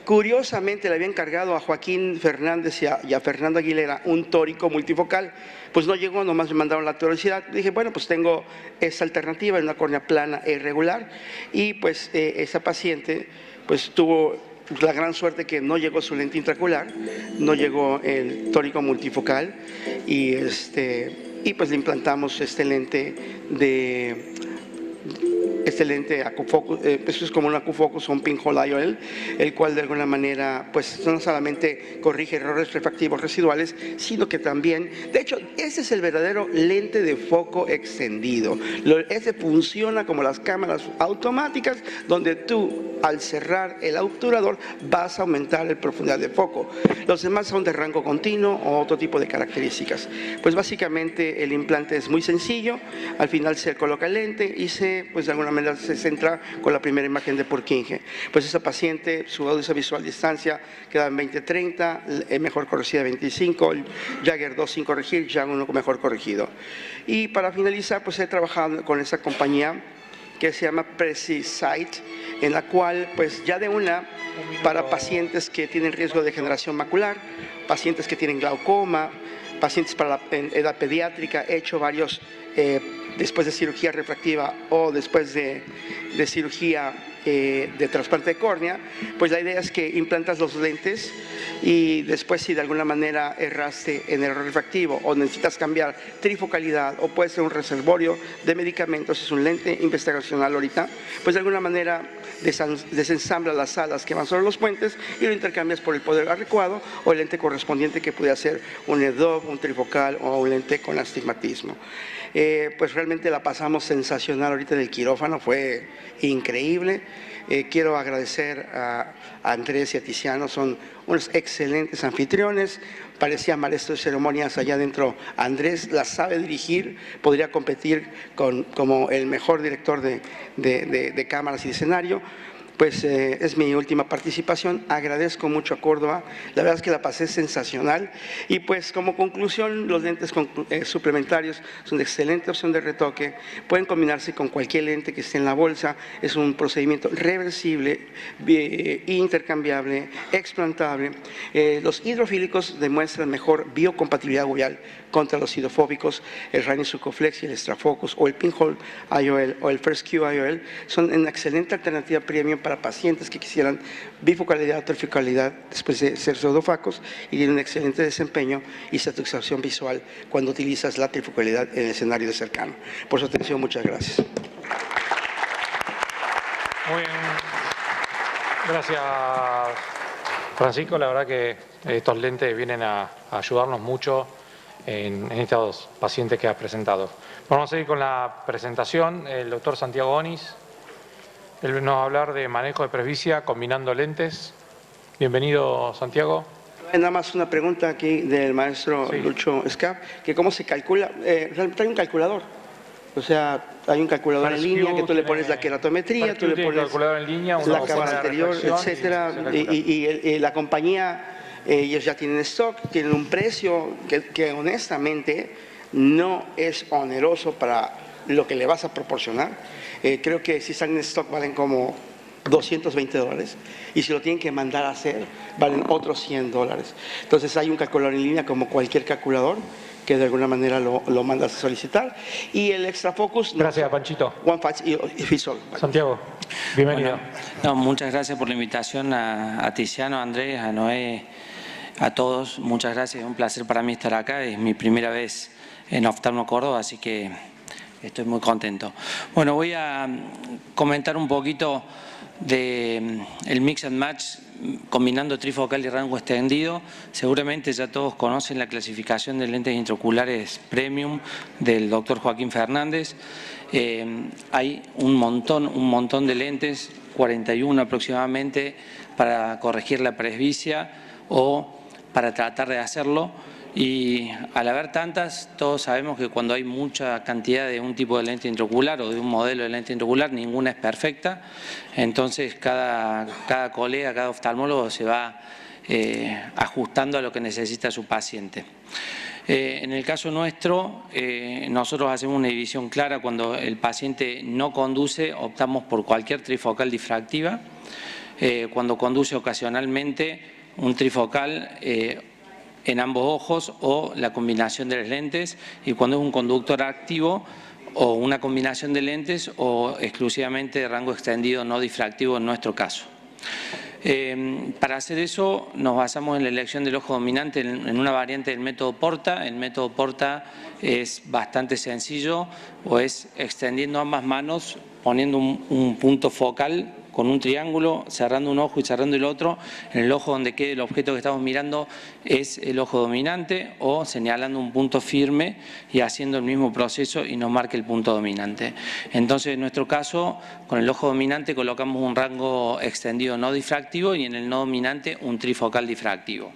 curiosamente le había encargado a Joaquín Fernández y a Fernando Aguilera un tórico multifocal. Pues no llegó, nomás me mandaron la toricidad. Dije, bueno, pues tengo esta alternativa en una córnea plana e irregular. Y pues esa paciente pues tuvo la gran suerte que no llegó su lente intraocular, no llegó el tórico multifocal y pues le implantamos este lente AcuFocus, eso es como un AcuFocus o un pinhole IOL, el cual de alguna manera pues no solamente corrige errores refractivos residuales, sino que también, de hecho, ese es el verdadero lente de foco extendido. Ese funciona como las cámaras automáticas, donde tú al cerrar el obturador vas a aumentar la profundidad de foco. Los demás son de rango continuo o otro tipo de características. Pues básicamente el implante es muy sencillo, al final se coloca el lente y pues de alguna manera se centra con la primera imagen de Purkinje. Pues esa paciente, su agudeza visual distancia queda en 20-30, mejor corregida 25, Jagger 2 sin corregir, Jagger 1 mejor corregido. Y para finalizar, pues he trabajado con esa compañía que se llama PreciSight, en la cual pues ya de una para pacientes que tienen riesgo de degeneración macular, pacientes que tienen glaucoma, pacientes para la edad pediátrica, he hecho varios después de cirugía refractiva o después de cirugía de trasplante de córnea, pues la idea es que implantas los lentes y después si de alguna manera erraste en el refractivo o necesitas cambiar trifocalidad o puede ser un reservorio de medicamentos, es un lente investigacional ahorita, pues de alguna manera desensambla las alas que van sobre los puentes y lo intercambias por el poder adecuado o el lente correspondiente que puede ser un EDOF, un trifocal o un lente con astigmatismo. Pues realmente la pasamos sensacional ahorita en el quirófano, fue increíble. Quiero agradecer a Andrés y a Tiziano, son unos excelentes anfitriones. Parecía maestro de ceremonias allá adentro. Andrés la sabe dirigir, podría competir como el mejor director de cámaras y de escenario. Pues es mi última participación, agradezco mucho a Córdoba, la verdad es que la pasé sensacional y pues como conclusión los lentes suplementarios son una excelente opción de retoque, pueden combinarse con cualquier lente que esté en la bolsa, es un procedimiento reversible, intercambiable, explantable. Los hidrofílicos demuestran mejor biocompatibilidad uveal contra los hidrofóbicos, el Rani Sucoflex y el Extrafocus o el Pinhole IOL o el First Q IOL son una excelente alternativa premium para pacientes que quisieran bifocalidad o trifocalidad después de ser pseudofacos y tienen un excelente desempeño y satisfacción visual cuando utilizas la trifocalidad en el escenario de cercano. Por su atención, muchas gracias. Muy bien. Gracias, Francisco. La verdad que estos lentes vienen a ayudarnos mucho en estos pacientes que has presentado. Vamos a seguir con la presentación. El doctor Santiago Onis. Él nos va a hablar de manejo de presbicia combinando lentes. Bienvenido, Santiago. Nada más una pregunta aquí del maestro Lucho Escap, que cómo se calcula, realmente hay un calculador. O sea, hay un calculador en línea que tú le pones la queratometría, tú le pones calculador en línea, la cámara anterior, etcétera, y la compañía, ellos ya tienen stock, tienen un precio que honestamente no es oneroso para lo que le vas a proporcionar. Creo que si están en stock valen como $220 y si lo tienen que mandar a hacer valen otros $100. Entonces hay un calculador en línea como cualquier calculador que de alguna manera lo mandas a solicitar. Y el Extrafocus... Gracias, Panchito. One Patch y Fisol. Santiago, bienvenido. Bueno, no, muchas gracias por la invitación a Tiziano, a Andrés, a Noé, a todos. Muchas gracias, es un placer para mí estar acá. Es mi primera vez en Oftalmo Córdoba, así que estoy muy contento. Bueno, voy a comentar un poquito de el mix and match combinando trifocal y rango extendido. Seguramente ya todos conocen la clasificación de lentes intraoculares premium del doctor Joaquín Fernández. Hay un montón de lentes, 41 aproximadamente, para corregir la presbicia o para tratar de hacerlo. Y al haber tantas, todos sabemos que cuando hay mucha cantidad de un tipo de lente intraocular o de un modelo de lente intraocular, ninguna es perfecta. Entonces cada colega, cada oftalmólogo se va ajustando a lo que necesita su paciente. En el caso nuestro, nosotros hacemos una división clara. Cuando el paciente no conduce, optamos por cualquier trifocal difractiva. Cuando conduce ocasionalmente, un trifocal en ambos ojos o la combinación de las lentes, y cuando es un conductor activo o una combinación de lentes o exclusivamente de rango extendido no difractivo en nuestro caso. Para hacer eso nos basamos en la elección del ojo dominante en una variante del método Porta. El método Porta es bastante sencillo, o es extendiendo ambas manos, poniendo un punto focal con un triángulo, cerrando un ojo y cerrando el otro. En el ojo donde quede el objeto que estamos mirando es el ojo dominante, o señalando un punto firme y haciendo el mismo proceso y nos marca el punto dominante. Entonces, en nuestro caso, con el ojo dominante colocamos un rango extendido no difractivo y en el no dominante un trifocal difractivo.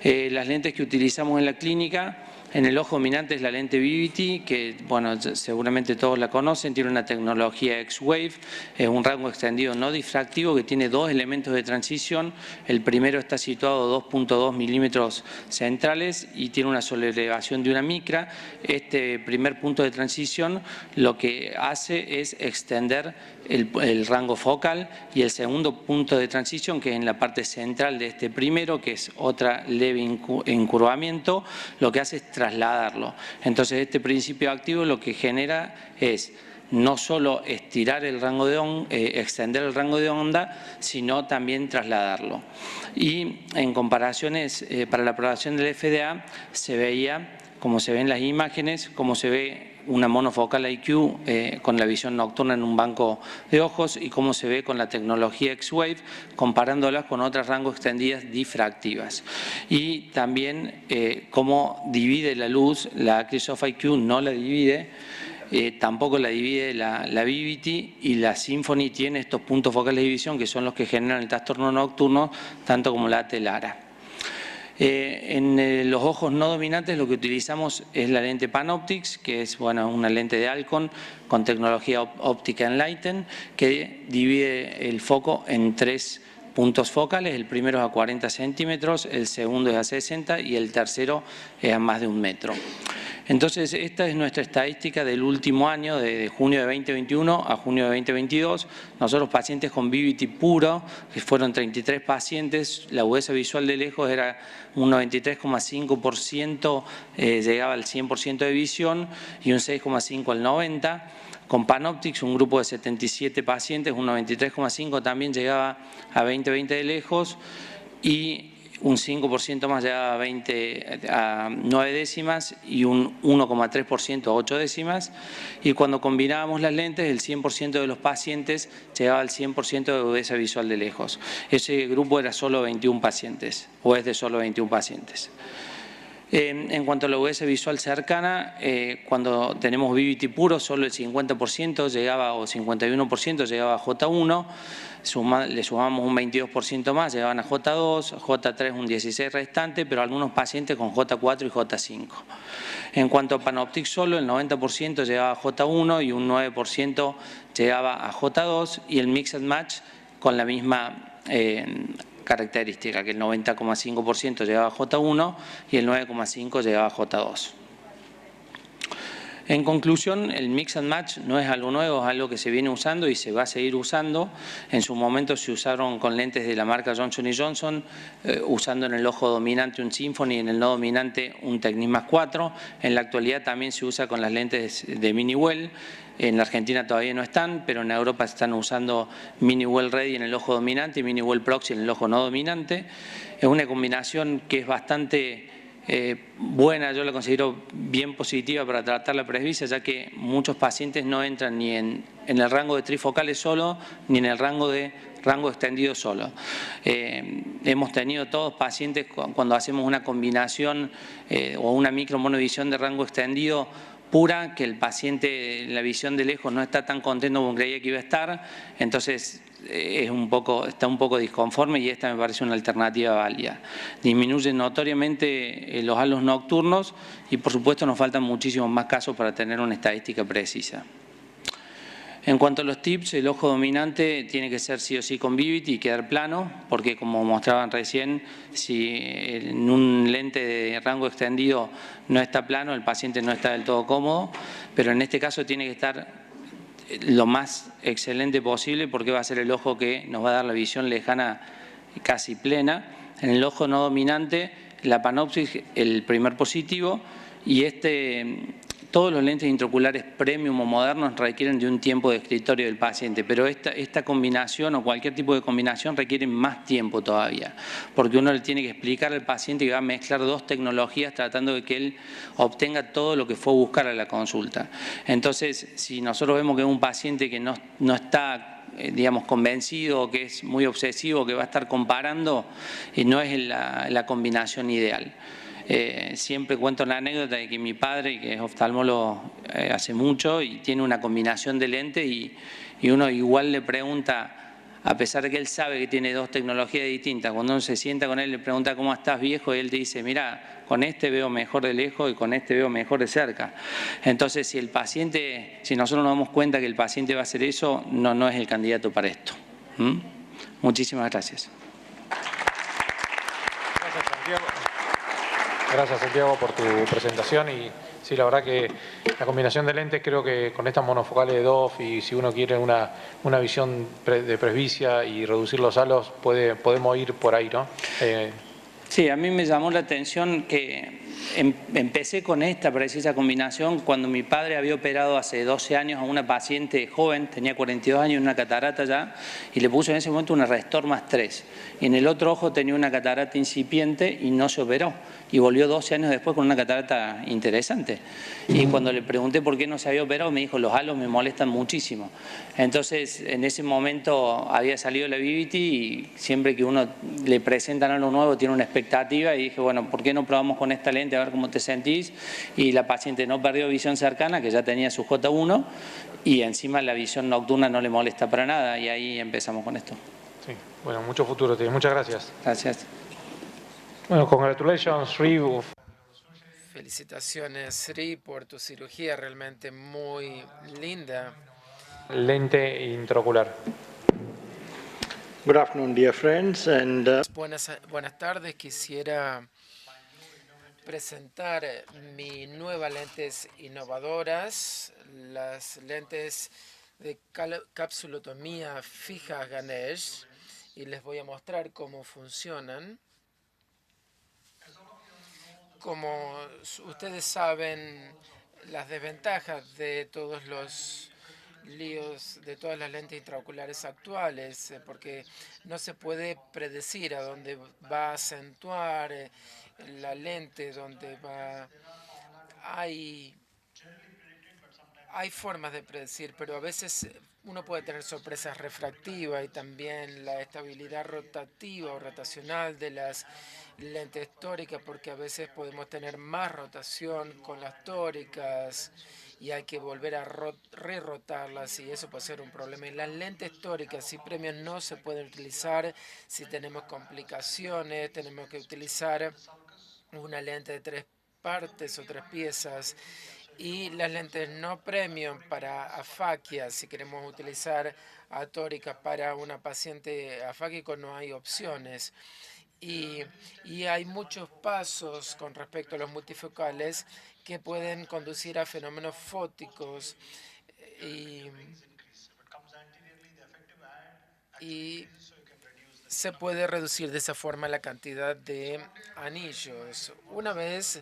Las lentes que utilizamos en la clínica, en el ojo dominante es la lente Vivity, que bueno, seguramente todos la conocen, tiene una tecnología X-Wave, es un rango extendido no difractivo que tiene dos elementos de transición. El primero está situado a 2.2 milímetros centrales y tiene una solelevación de 1 micra. Este primer punto de transición lo que hace es extender el rango focal, y el segundo punto de transición, que es en la parte central de este primero, que es otra leve encurvamiento, lo que hace es trasladarlo. Entonces este principio activo lo que genera es no solo estirar el rango de extender el rango de onda, sino también trasladarlo. Y en comparaciones, para la aprobación del FDA se veía, como se ve en las imágenes, como se ve una monofocal IQ con la visión nocturna en un banco de ojos y cómo se ve con la tecnología X-Wave comparándolas con otras rangos extendidas difractivas. Y también cómo divide la luz, la Active IQ no la divide, tampoco la divide la Vivity, y la Symphony tiene estos puntos focales de división que son los que generan el trastorno nocturno, tanto como la Telara. En los ojos no dominantes lo que utilizamos es la lente PanOptix, que es una lente de Alcon con tecnología óptica Enlighten, que divide el foco en 3 puntos focales. El primero es a 40 centímetros, el segundo es a 60 y el tercero es a más de 1 metro. Entonces, esta es nuestra estadística del último año, de junio de 2021 a junio de 2022. Nosotros, pacientes con Vivity puro, que fueron 33 pacientes, la agudeza visual de lejos era un 93,5%, llegaba al 100% de visión, y un 6,5% al 90%. Con PanOptix, un grupo de 77 pacientes, un 93,5% también llegaba a 20-20 de lejos, y un 5% más llegaba a 9 décimas y un 1,3% a 8 décimas. Y cuando combinábamos las lentes, el 100% de los pacientes llegaba al 100% de agudeza visual de lejos. Ese grupo era solo 21 pacientes, o es de solo 21 pacientes. En cuanto a la agudeza visual cercana, cuando tenemos Vivity puro, solo el 50% llegaba, o 51% llegaba a J1, le sumamos un 22% más, llegaban a J2, J3 un 16% restante, pero algunos pacientes con J4 y J5. En cuanto a PanOptix solo, el 90% llegaba a J1 y un 9% llegaba a J2, y el Mix and Match con la misma característica, que el 90,5% llegaba a J1 y el 9,5% llegaba a J2. En conclusión, el Mix and Match no es algo nuevo, es algo que se viene usando y se va a seguir usando. En su momento se usaron con lentes de la marca Johnson & Johnson, usando en el ojo dominante un Symphony y en el no dominante un Technismas 4. En la actualidad también se usa con las lentes de Mini-Well. En la Argentina todavía no están, pero en Europa están usando Mini-Well Ready en el ojo dominante y Mini-Well Proxy en el ojo no dominante. Es una combinación que es bastante buena, yo la considero bien positiva para tratar la presbicia, ya que muchos pacientes no entran ni en el rango de trifocales solo, ni en el rango extendido solo. Hemos tenido todos pacientes cuando hacemos una combinación o una micromonovisión de rango extendido pura, que el paciente en la visión de lejos no está tan contento como creía que iba a estar, entonces está un poco disconforme, y esta me parece una alternativa válida. Disminuye notoriamente los halos nocturnos y por supuesto nos faltan muchísimos más casos para tener una estadística precisa. En cuanto a los tips, el ojo dominante tiene que ser sí o sí con Vivity y quedar plano, porque como mostraban recién, si en un lente de rango extendido no está plano, el paciente no está del todo cómodo, pero en este caso tiene que estar lo más excelente posible, porque va a ser el ojo que nos va a dar la visión lejana casi plena. En el ojo no dominante, la PanOptix, el primer positivo, y todos los lentes intraoculares premium o modernos requieren de un tiempo de escritorio del paciente, pero esta combinación o cualquier tipo de combinación requiere más tiempo todavía, porque uno le tiene que explicar al paciente que va a mezclar 2 tecnologías tratando de que él obtenga todo lo que fue a buscar a la consulta. Entonces, si nosotros vemos que es un paciente que no está digamos, convencido, que es muy obsesivo, que va a estar comparando, no es la combinación ideal. Siempre cuento la anécdota de que mi padre, que es oftalmólogo hace mucho y tiene una combinación de lentes, y uno igual le pregunta, a pesar de que él sabe que tiene 2 tecnologías distintas, cuando uno se sienta con él le pregunta ¿cómo estás, viejo? Y él te dice, mira, con este veo mejor de lejos y con este veo mejor de cerca. Entonces, si nosotros nos damos cuenta que el paciente va a hacer eso, no es el candidato para esto. Muchísimas gracias. Gracias, Santiago. Gracias, Santiago, por tu presentación. Y sí, la verdad que la combinación de lentes, creo que con estas monofocales de DOF, y si uno quiere una visión de presbicia y reducir los halos, podemos ir por ahí, ¿no? Sí, a mí me llamó la atención que empecé con esta precisa combinación cuando mi padre había operado hace 12 años a una paciente joven, tenía 42 años, una catarata ya, y le puso en ese momento una Restor más 3. Y en el otro ojo tenía una catarata incipiente y no se operó. Y volvió 12 años después con una catarata interesante. Y cuando le pregunté por qué no se había operado, me dijo, los halos me molestan muchísimo. Entonces, en ese momento había salido la Vivity y siempre que uno le presentan algo nuevo tiene una expectativa y dije, bueno, ¿por qué no probamos con esta lente a ver cómo te sentís? Y la paciente no perdió visión cercana, que ya tenía su J1, y encima la visión nocturna no le molesta para nada, y ahí empezamos con esto. Sí, bueno, mucho futuro tiene. Muchas gracias. Gracias. Bueno, congratulations, Sri. Felicitaciones, Sri, por tu cirugía realmente muy linda. Lente intraocular. Good afternoon, dear friends. Buenas tardes. Quisiera presentar mis nuevas lentes innovadoras, las lentes de capsulotomía fija Ganesh, y les voy a mostrar cómo funcionan. Como ustedes saben, las desventajas de todos los líos, de todas las lentes intraoculares actuales, porque no se puede predecir a dónde va a acentuar la lente, dónde va. Hay formas de predecir, pero a veces uno puede tener sorpresas refractivas y también la estabilidad rotativa o rotacional de las lentes tóricas, porque a veces podemos tener más rotación con las tóricas y hay que volver a re-rotarlas y eso puede ser un problema. Y las lentes tóricas y premios no se pueden utilizar si tenemos complicaciones, tenemos que utilizar una lente de 3 partes o 3 piezas. Y las lentes no premium para afaquia, si queremos utilizar atóricas para una paciente afáquico, no hay opciones. Y hay muchos pasos con respecto a los multifocales que pueden conducir a fenómenos fóticos y se puede reducir de esa forma la cantidad de anillos. Una vez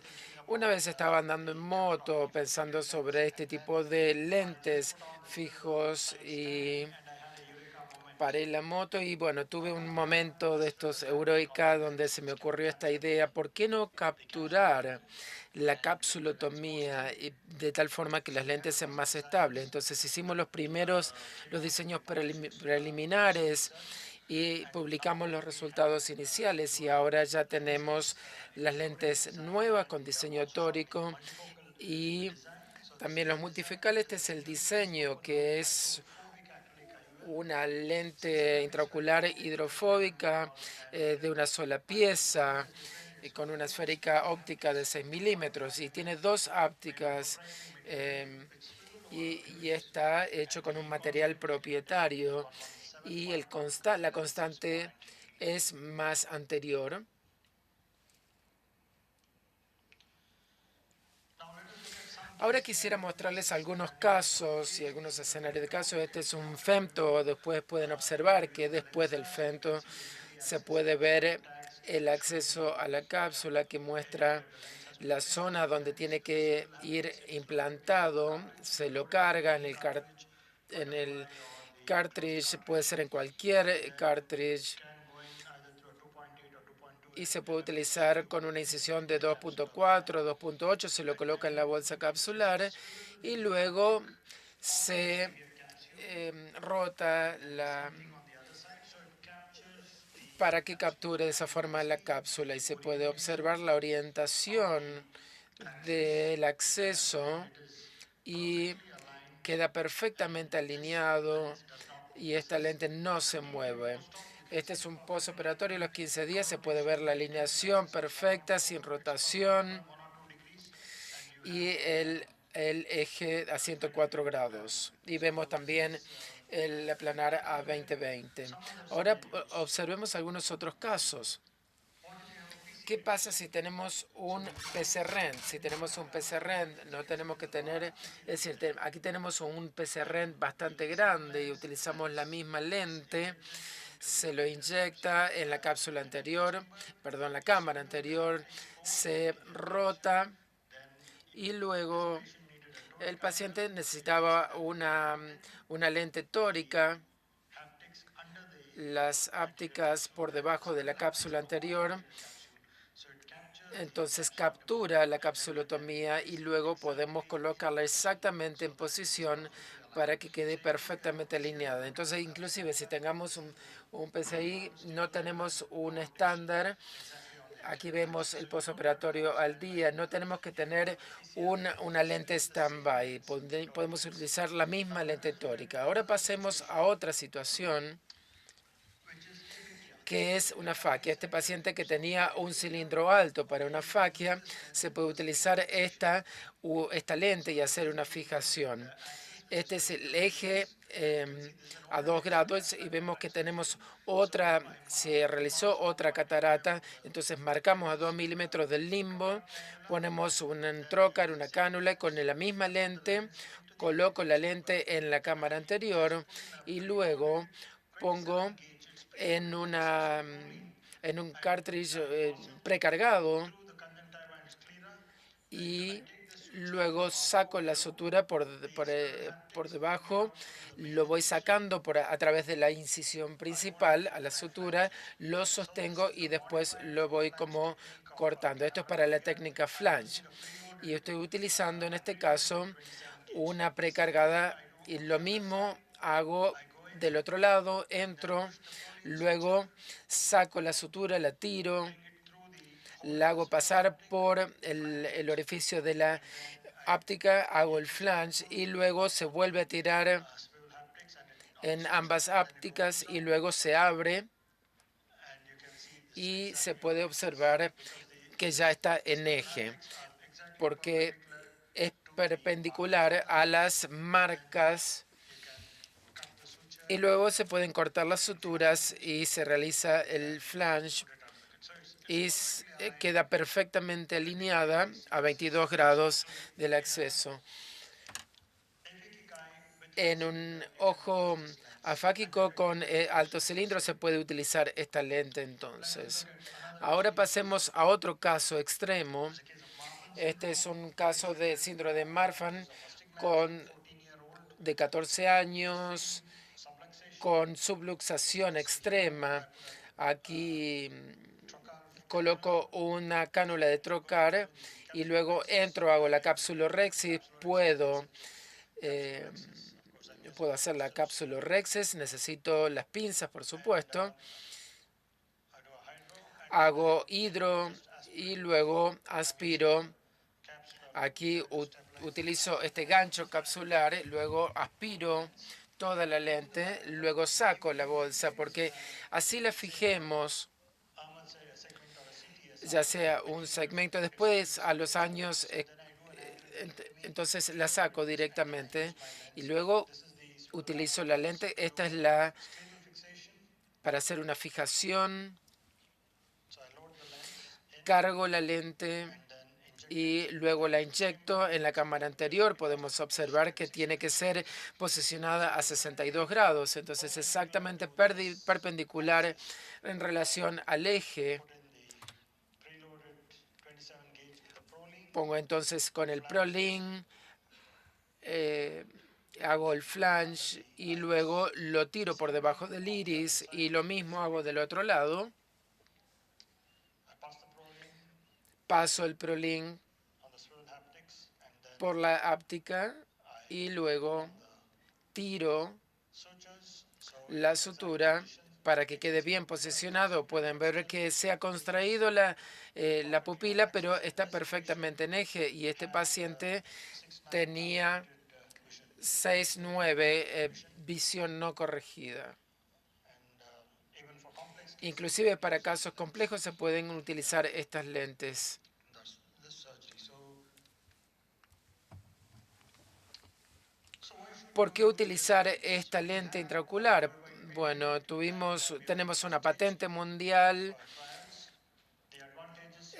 estaba andando en moto pensando sobre este tipo de lentes fijos y paré la moto y bueno, tuve un momento de estos heroica donde se me ocurrió esta idea, ¿por qué no capturar la capsulotomía de tal forma que las lentes sean más estables? Entonces hicimos los diseños preliminares y publicamos los resultados iniciales y ahora ya tenemos las lentes nuevas con diseño tórico y también los multifocales. Este es el diseño, que es una lente intraocular hidrofóbica de una sola pieza con una esférica óptica de 6 milímetros y tiene 2 ópticas y está hecho con un material propietario y la constante es más anterior. Ahora quisiera mostrarles algunos casos y algunos escenarios de casos. Este es un femto. Después pueden observar que después del femto se puede ver el acceso a la cápsula que muestra la zona donde tiene que ir implantado. Se lo carga en el cartridge, puede ser en cualquier cartridge. Y se puede utilizar con una incisión de 2.4, 2.8, se lo coloca en la bolsa capsular y luego se rota para que capture de esa forma la cápsula y se puede observar la orientación del acceso y queda perfectamente alineado y esta lente no se mueve. Este es un postoperatorio. A los 15 días se puede ver la alineación perfecta, sin rotación, y el eje a 104 grados. Y vemos también el aplanar a 20/20. Ahora observemos algunos otros casos. ¿Qué pasa si tenemos un PC-RENT? Si tenemos un PC-RENT, no tenemos que tener, es decir, aquí tenemos un PC-RENT bastante grande y utilizamos la misma lente. se lo inyecta en la cápsula anterior, perdón, la cámara anterior, se rota y luego el paciente necesitaba una lente tórica, las ápticas por debajo de la cápsula anterior. Entonces captura la capsulotomía y luego podemos colocarla exactamente en posición para que quede perfectamente alineada. Entonces, inclusive si tengamos un PCI, no tenemos un estándar. Aquí vemos el postoperatorio al día. No tenemos que tener una lente stand-by. Podemos utilizar la misma lente tórica. Ahora pasemos a otra situación, que es una faquia. Este paciente que tenía un cilindro alto para una faquia, se puede utilizar esta lente y hacer una fijación. Este es el eje a 2 grados y vemos que tenemos se realizó otra catarata. Entonces marcamos a 2 milímetros del limbo, ponemos un trocar, una cánula y con la misma lente coloco la lente en la cámara anterior y luego pongo en un cartridge precargado y luego saco la sutura por debajo, lo voy sacando a través de la incisión principal a la sutura, lo sostengo y después lo voy como cortando. Esto es para la técnica flange. Y estoy utilizando en este caso una precargada y lo mismo hago del otro lado, entro, luego saco la sutura, la tiro, la hago pasar por el orificio de la óptica, hago el flange y luego se vuelve a tirar en ambas ópticas y luego se abre y se puede observar que ya está en eje porque es perpendicular a las marcas y luego se pueden cortar las suturas y se realiza el flange y queda perfectamente alineada a 22 grados del acceso. En un ojo afáquico con alto cilindro se puede utilizar esta lente entonces. Ahora pasemos a otro caso extremo. Este es un caso de síndrome de Marfan de 14 años con subluxación extrema. Aquí coloco una cánula de trocar y luego hago la capsulorhexis. Puedo hacer la capsulorhexis, necesito las pinzas, por supuesto. Hago hidro y luego aspiro. Aquí utilizo este gancho capsular, luego aspiro toda la lente, luego saco la bolsa, porque así la fijemos, ya sea un segmento. Después, a los años, entonces la saco directamente y luego utilizo la lente. Esta es para hacer una fijación. Cargo la lente y luego la inyecto en la cámara anterior. Podemos observar que tiene que ser posicionada a 62 grados. Entonces, exactamente perpendicular en relación al eje. Pongo entonces con el ProLink, hago el flange y luego lo tiro por debajo del iris y lo mismo hago del otro lado. Paso el ProLink por la óptica y luego tiro la sutura para que quede bien posicionado. Pueden ver que se ha contraído la pupila, pero está perfectamente en eje. Y este paciente tenía 6/9, visión no corregida. Inclusive para casos complejos se pueden utilizar estas lentes. ¿Por qué utilizar esta lente intraocular? Bueno, tenemos una patente mundial.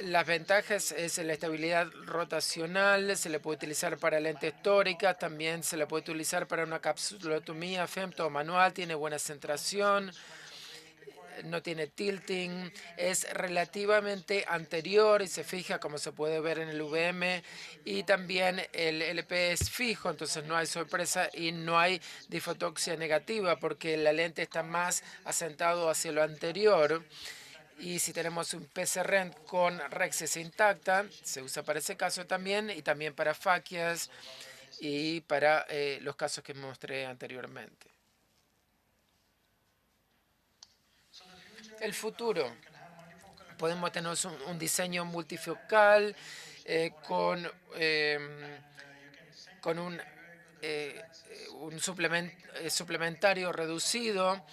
Las ventajas es la estabilidad rotacional, se le puede utilizar para lentes tóricas, también se le puede utilizar para una capsulotomía femtomanual, tiene buena centración no tiene tilting, es relativamente anterior y se fija como se puede ver en el VM, y también el LP es fijo, entonces no hay sorpresa y no hay disfotoxia negativa porque la lente está más asentado hacia lo anterior. Y si tenemos un PCR con rexis intacta, se usa para ese caso también y también para faquias y para los casos que mostré anteriormente. El futuro. Podemos tener un diseño multifocal con un suplementario reducido,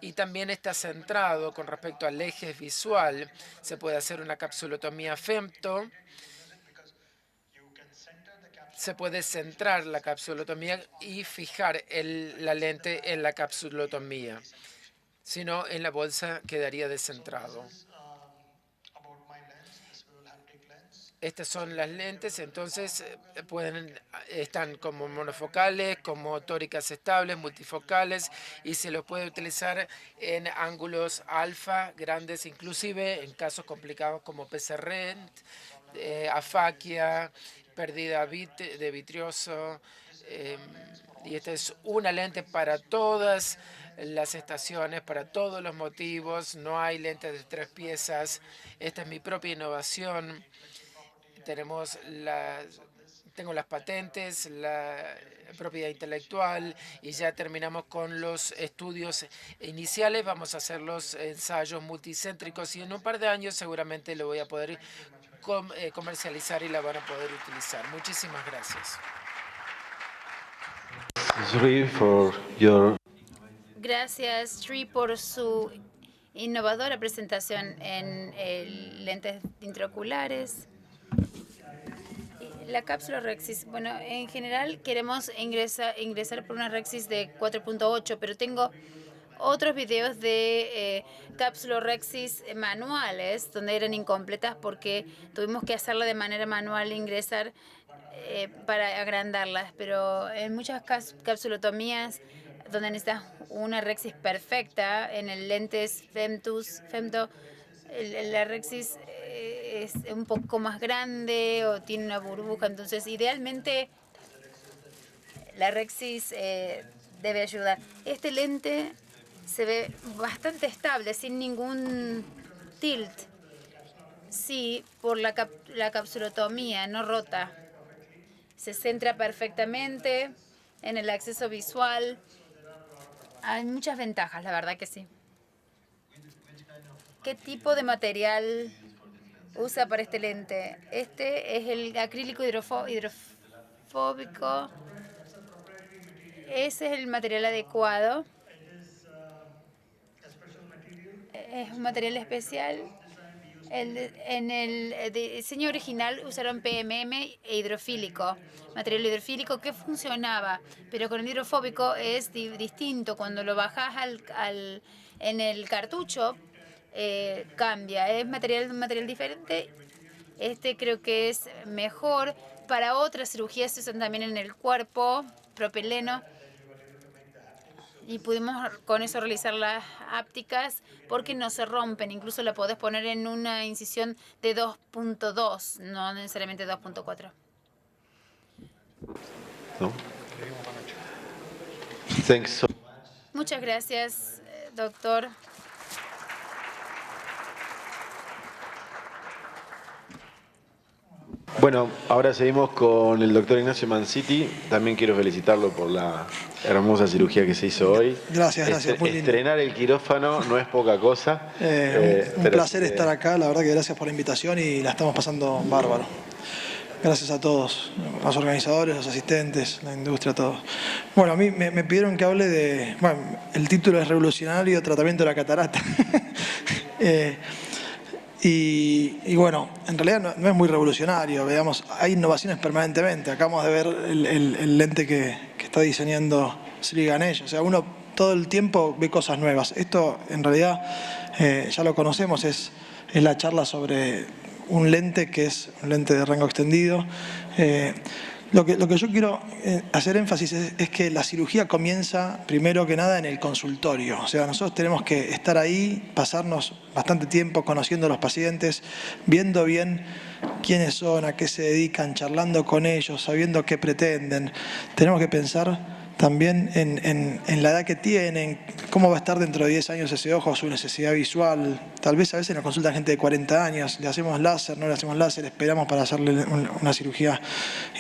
y también está centrado con respecto al eje visual. Se puede hacer una capsulotomía femto. Se puede centrar la capsulotomía y fijar la lente en la capsulotomía. Si no, en la bolsa quedaría descentrado. Estas son las lentes, entonces están como monofocales, como tóricas estables, multifocales, y se los puede utilizar en ángulos alfa grandes, inclusive en casos complicados como PCR, afaquia, pérdida de vitrioso. Y esta es una lente para todas las estaciones, para todos los motivos. No hay lentes de 3 piezas. Esta es mi propia innovación. Tengo las patentes, la propiedad intelectual, y ya terminamos con los estudios iniciales. Vamos a hacer los ensayos multicéntricos y en un par de años seguramente lo voy a poder comercializar y la van a poder utilizar. Muchísimas gracias. Gracias, Sri, por su innovadora presentación en lentes intraoculares. La cápsula Rexis, bueno, en general queremos ingresar por una Rexis de 4.8, pero tengo otros videos de cápsulas Rexis manuales donde eran incompletas porque tuvimos que hacerla de manera manual, ingresar para agrandarlas, pero en muchas capsulotomías donde necesitas una Rexis perfecta, en el lentes femto, la Rexis es un poco más grande o tiene una burbuja, entonces idealmente la Rexis debe ayudar. Este lente se ve bastante estable, sin ningún tilt. Sí, por la capsulotomía, no rota. Se centra perfectamente en el acceso visual. Hay muchas ventajas, la verdad que sí. ¿Qué tipo de material usa para este lente? Este es el acrílico hidrofóbico. Ese es el material adecuado. Es un material especial. En el diseño original usaron PMM e hidrofílico. Material hidrofílico que funcionaba, pero con el hidrofóbico es distinto. Cuando lo bajas en el cartucho, cambia. Es un material diferente. Este creo que es mejor. Para otras cirugías se usan también en el cuerpo, propileno. Y pudimos con eso realizar las ápticas porque no se rompen. Incluso la podés poner en una incisión de 2.2, no necesariamente 2.4. ¿No? Muchas gracias, doctor. Bueno, ahora seguimos con el doctor Ignacio Manciti. También quiero felicitarlo por la hermosa cirugía que se hizo hoy. Gracias, muy lindo. Estrenar el quirófano no es poca cosa. Un placer estar acá, la verdad que gracias por la invitación y la estamos pasando bárbaro. Gracias a todos, los organizadores, los asistentes, la industria, a todos. Bueno, a mí me pidieron que hable de... Bueno, el título es Revolucionario Tratamiento de la Catarata. Y bueno, en realidad no es muy revolucionario, veamos, hay innovaciones permanentemente. Acabamos de ver el lente que está diseñando Sri Ganesh, o sea, uno todo el tiempo ve cosas nuevas. Esto en realidad ya lo conocemos, es la charla sobre un lente que es un lente de rango extendido, Lo que yo quiero hacer énfasis es que la cirugía comienza primero que nada en el consultorio. O sea, nosotros tenemos que estar ahí, pasarnos bastante tiempo conociendo a los pacientes, viendo bien quiénes son, a qué se dedican, charlando con ellos, sabiendo qué pretenden. Tenemos que pensar también en la edad que tienen, cómo va a estar dentro de 10 años ese ojo, su necesidad visual. Tal vez a veces nos consulta gente de 40 años, le hacemos láser, no le hacemos láser, esperamos para hacerle una cirugía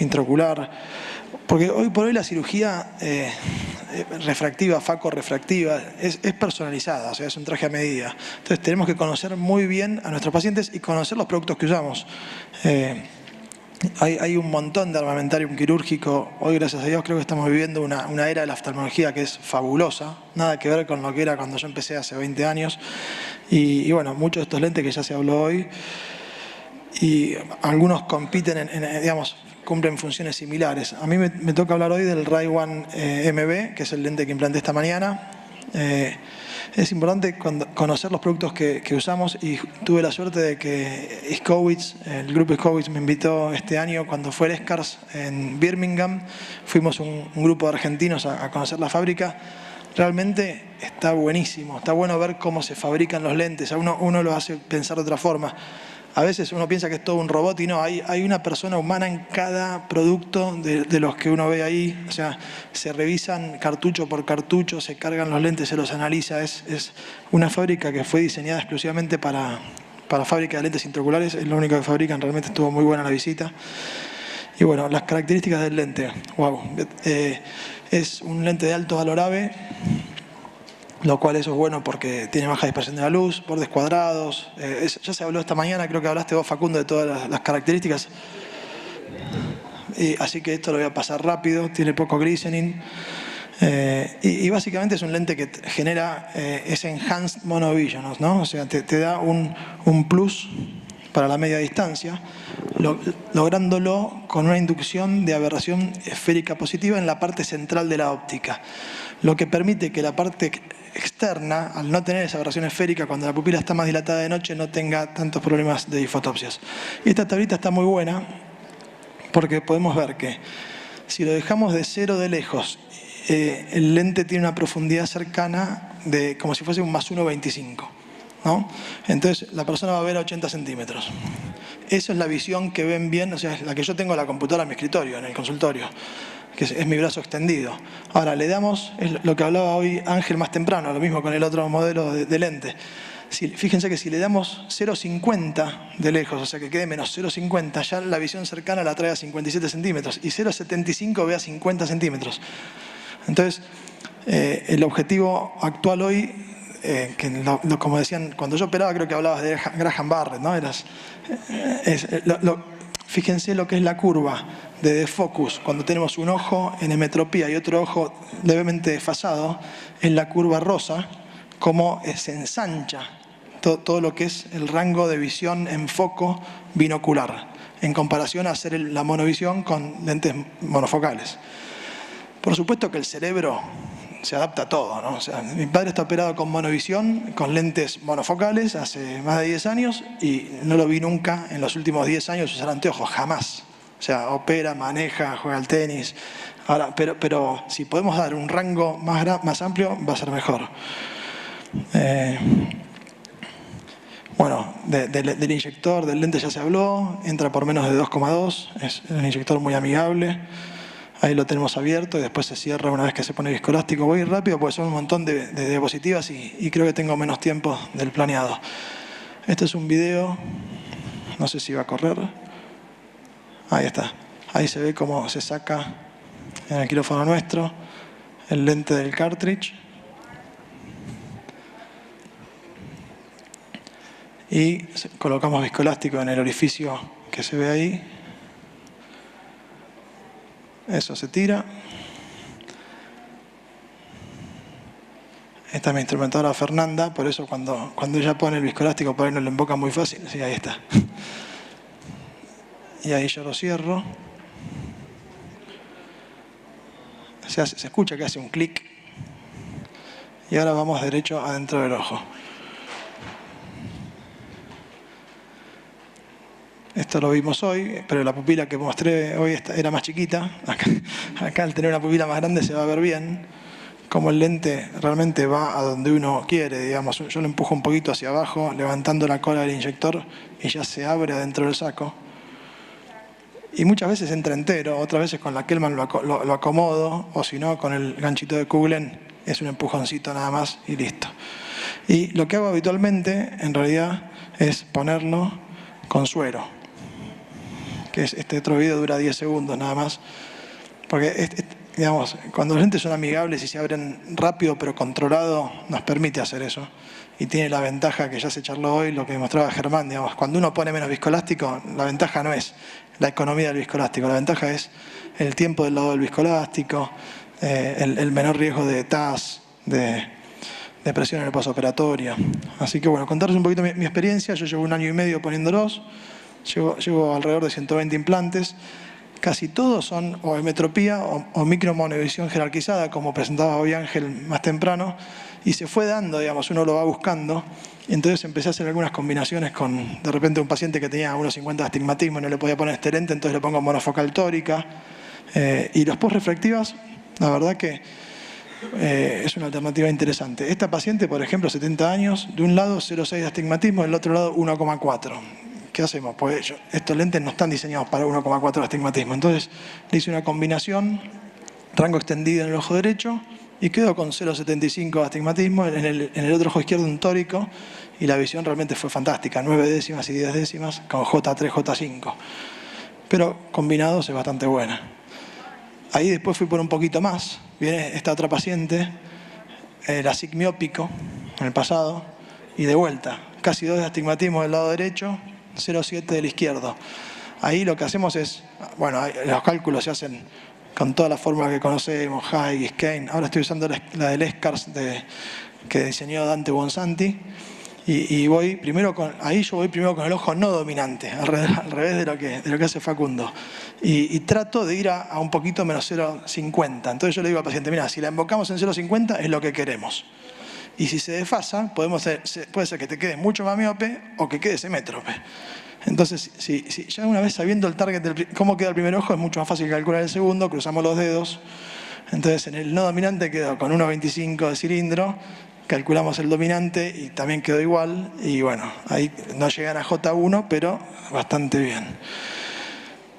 intraocular. Porque hoy por hoy la cirugía refractiva, facorrefractiva, es personalizada, o sea, es un traje a medida. Entonces tenemos que conocer muy bien a nuestros pacientes y conocer los productos que usamos. Hay un montón de armamentarium quirúrgico. Hoy, gracias a Dios, creo que estamos viviendo una era de la oftalmología que es fabulosa. Nada que ver con lo que era cuando yo empecé hace 20 años. Y bueno, muchos de estos lentes que ya se habló hoy, y algunos compiten digamos, cumplen funciones similares. A mí me toca hablar hoy del Ray One MB, que es el lente que implanté esta mañana. Es importante conocer los productos que usamos, y tuve la suerte de que Iskowitz, el grupo Iskowitz, me invitó este año cuando fue el ESCARS en Birmingham. Fuimos un grupo de argentinos a conocer la fábrica. Realmente está buenísimo, está bueno ver cómo se fabrican los lentes. A uno lo hace pensar de otra forma. A veces uno piensa que es todo un robot y no, hay una persona humana en cada producto de los que uno ve ahí. O sea, se revisan cartucho por cartucho, se cargan los lentes, se los analiza. Es una fábrica que fue diseñada exclusivamente para fábrica de lentes intraoculares. Es lo único que fabrican, realmente estuvo muy buena la visita. Y bueno, las características del lente. Wow. Es un lente de alto valor AVE, lo cual eso es bueno porque tiene baja dispersión de la luz, bordes cuadrados. Ya se habló esta mañana, creo que hablaste vos, Facundo, de todas las características. Así que esto lo voy a pasar rápido, tiene poco glistening. Y básicamente es un lente que genera ese enhanced monovision, ¿no? O sea, te da un plus para la media distancia, lográndolo con una inducción de aberración esférica positiva en la parte central de la óptica, lo que permite que la parte externa, al no tener esa aberración esférica, cuando la pupila está más dilatada de noche, no tenga tantos problemas de disfotopsias. Y esta tablita está muy buena porque podemos ver que si lo dejamos de cero de lejos, el lente tiene una profundidad cercana de como si fuese un más 1,25, ¿no? Entonces la persona va a ver a 80 centímetros. Esa es la visión que ven bien, o sea, es la que yo tengo en la computadora en mi escritorio, en el consultorio, que es mi brazo extendido. Ahora le damos, es lo que hablaba hoy Ángel más temprano, lo mismo con el otro modelo de lente. Fíjense que si le damos 0,50 de lejos, o sea que quede menos 0,50, ya la visión cercana la trae a 57 centímetros y 0,75 ve a 50 centímetros. Entonces, el objetivo actual hoy, como decían, cuando yo operaba creo que hablabas de Graham Barrett, ¿no? Fíjense lo que es la curva de defocus cuando tenemos un ojo en hemetropía y otro ojo levemente desfasado, es la curva rosa, cómo se ensancha todo lo que es el rango de visión en foco binocular, en comparación a hacer la monovisión con lentes monofocales. Por supuesto que el cerebro se adapta a todo, ¿no? O sea, mi padre está operado con monovisión, con lentes monofocales hace más de 10 años y no lo vi nunca en los últimos 10 años usar anteojos, jamás. O sea, opera, maneja, juega al tenis. Ahora, pero si podemos dar un rango más amplio, va a ser mejor. Bueno, del inyector, del lente ya se habló, entra por menos de 2,2, es un inyector muy amigable. Ahí lo tenemos abierto y después se cierra una vez que se pone viscoelástico. Voy rápido porque son un montón de diapositivas y creo que tengo menos tiempo del planeado. Este es un video, no sé si va a correr. Ahí está. Ahí se ve cómo se saca en el quirófano nuestro el lente del cartridge. Y colocamos viscoelástico en el orificio que se ve ahí. Eso se tira. Esta es mi instrumentadora Fernanda, por eso cuando ella pone el viscoelástico por ahí no lo emboca muy fácil. Sí, ahí está. Y ahí yo lo cierro. Se escucha que hace un clic. Y ahora vamos derecho adentro del ojo. Esto lo vimos hoy, pero la pupila que mostré hoy era más chiquita. Acá al tener una pupila más grande se va a ver bien cómo el lente realmente va a donde uno quiere, digamos. Yo lo empujo un poquito hacia abajo, levantando la cola del inyector y ya se abre adentro del saco. Y muchas veces entra entero, otras veces con la Kellman lo acomodo, o si no, con el ganchito de Kuglen es un empujoncito nada más y listo. Y lo que hago habitualmente, en realidad, es ponerlo con suero. Que este otro video dura 10 segundos nada más. Porque, digamos, cuando los lentes son amigables y se abren rápido pero controlado, nos permite hacer eso. Y tiene la ventaja que ya se charló hoy, lo que mostraba Germán, digamos, cuando uno pone menos viscoelástico, la ventaja no es la economía del viscoelástico, la ventaja es el tiempo del lado del viscoelástico, el menor riesgo de TAS, de presión en el posoperatorio. Así que bueno, contarles un poquito mi experiencia. Yo llevo 1 año y medio poniéndolos, llevo alrededor de 120 implantes. Casi todos son o hemetropía o micromonovisión jerarquizada, como presentaba hoy Ángel más temprano, y se fue dando, digamos, uno lo va buscando. Y entonces empecé a hacer algunas combinaciones con, de repente, un paciente que tenía 1,50 de astigmatismo y no le podía poner este lente, entonces le pongo monofocal tórica. Y las postrefractivas, la verdad que es una alternativa interesante. Esta paciente, por ejemplo, 70 años, de un lado 0,6 de astigmatismo, del otro lado 1,4. ¿Qué hacemos? Pues estos lentes no están diseñados para 1,4 de astigmatismo. Entonces le hice una combinación, rango extendido en el ojo derecho, y quedó con 0,75 de astigmatismo, en el otro ojo izquierdo un tórico, y la visión realmente fue fantástica, 9 décimas y 10 décimas, con J3, J5. Pero combinados es bastante buena. Ahí después fui por un poquito más. Viene esta otra paciente, la SIC miópico, en el pasado, y de vuelta, casi 2 de astigmatismo del lado derecho, 0,7 del izquierdo. Ahí lo que hacemos es, bueno, los cálculos se hacen con todas las fórmulas que conocemos, Haig, Skene. Ahora estoy usando la del ESCARS que diseñó Dante Bonsanti. Y voy primero con el ojo no dominante, al revés de lo que hace Facundo. Y trato de ir a un poquito menos 0,50. Entonces yo le digo al paciente, mira, si la embocamos en 0,50 es lo que queremos. Y si se desfasa, puede ser que te quede mucho más miope o que quede semétrope. Entonces, si ya una vez sabiendo el target, cómo queda el primer ojo, es mucho más fácil calcular el segundo, cruzamos los dedos. Entonces, en el no dominante quedó con 1,25 de cilindro, calculamos el dominante y también quedó igual. Y bueno, ahí no llegan a J1, pero bastante bien.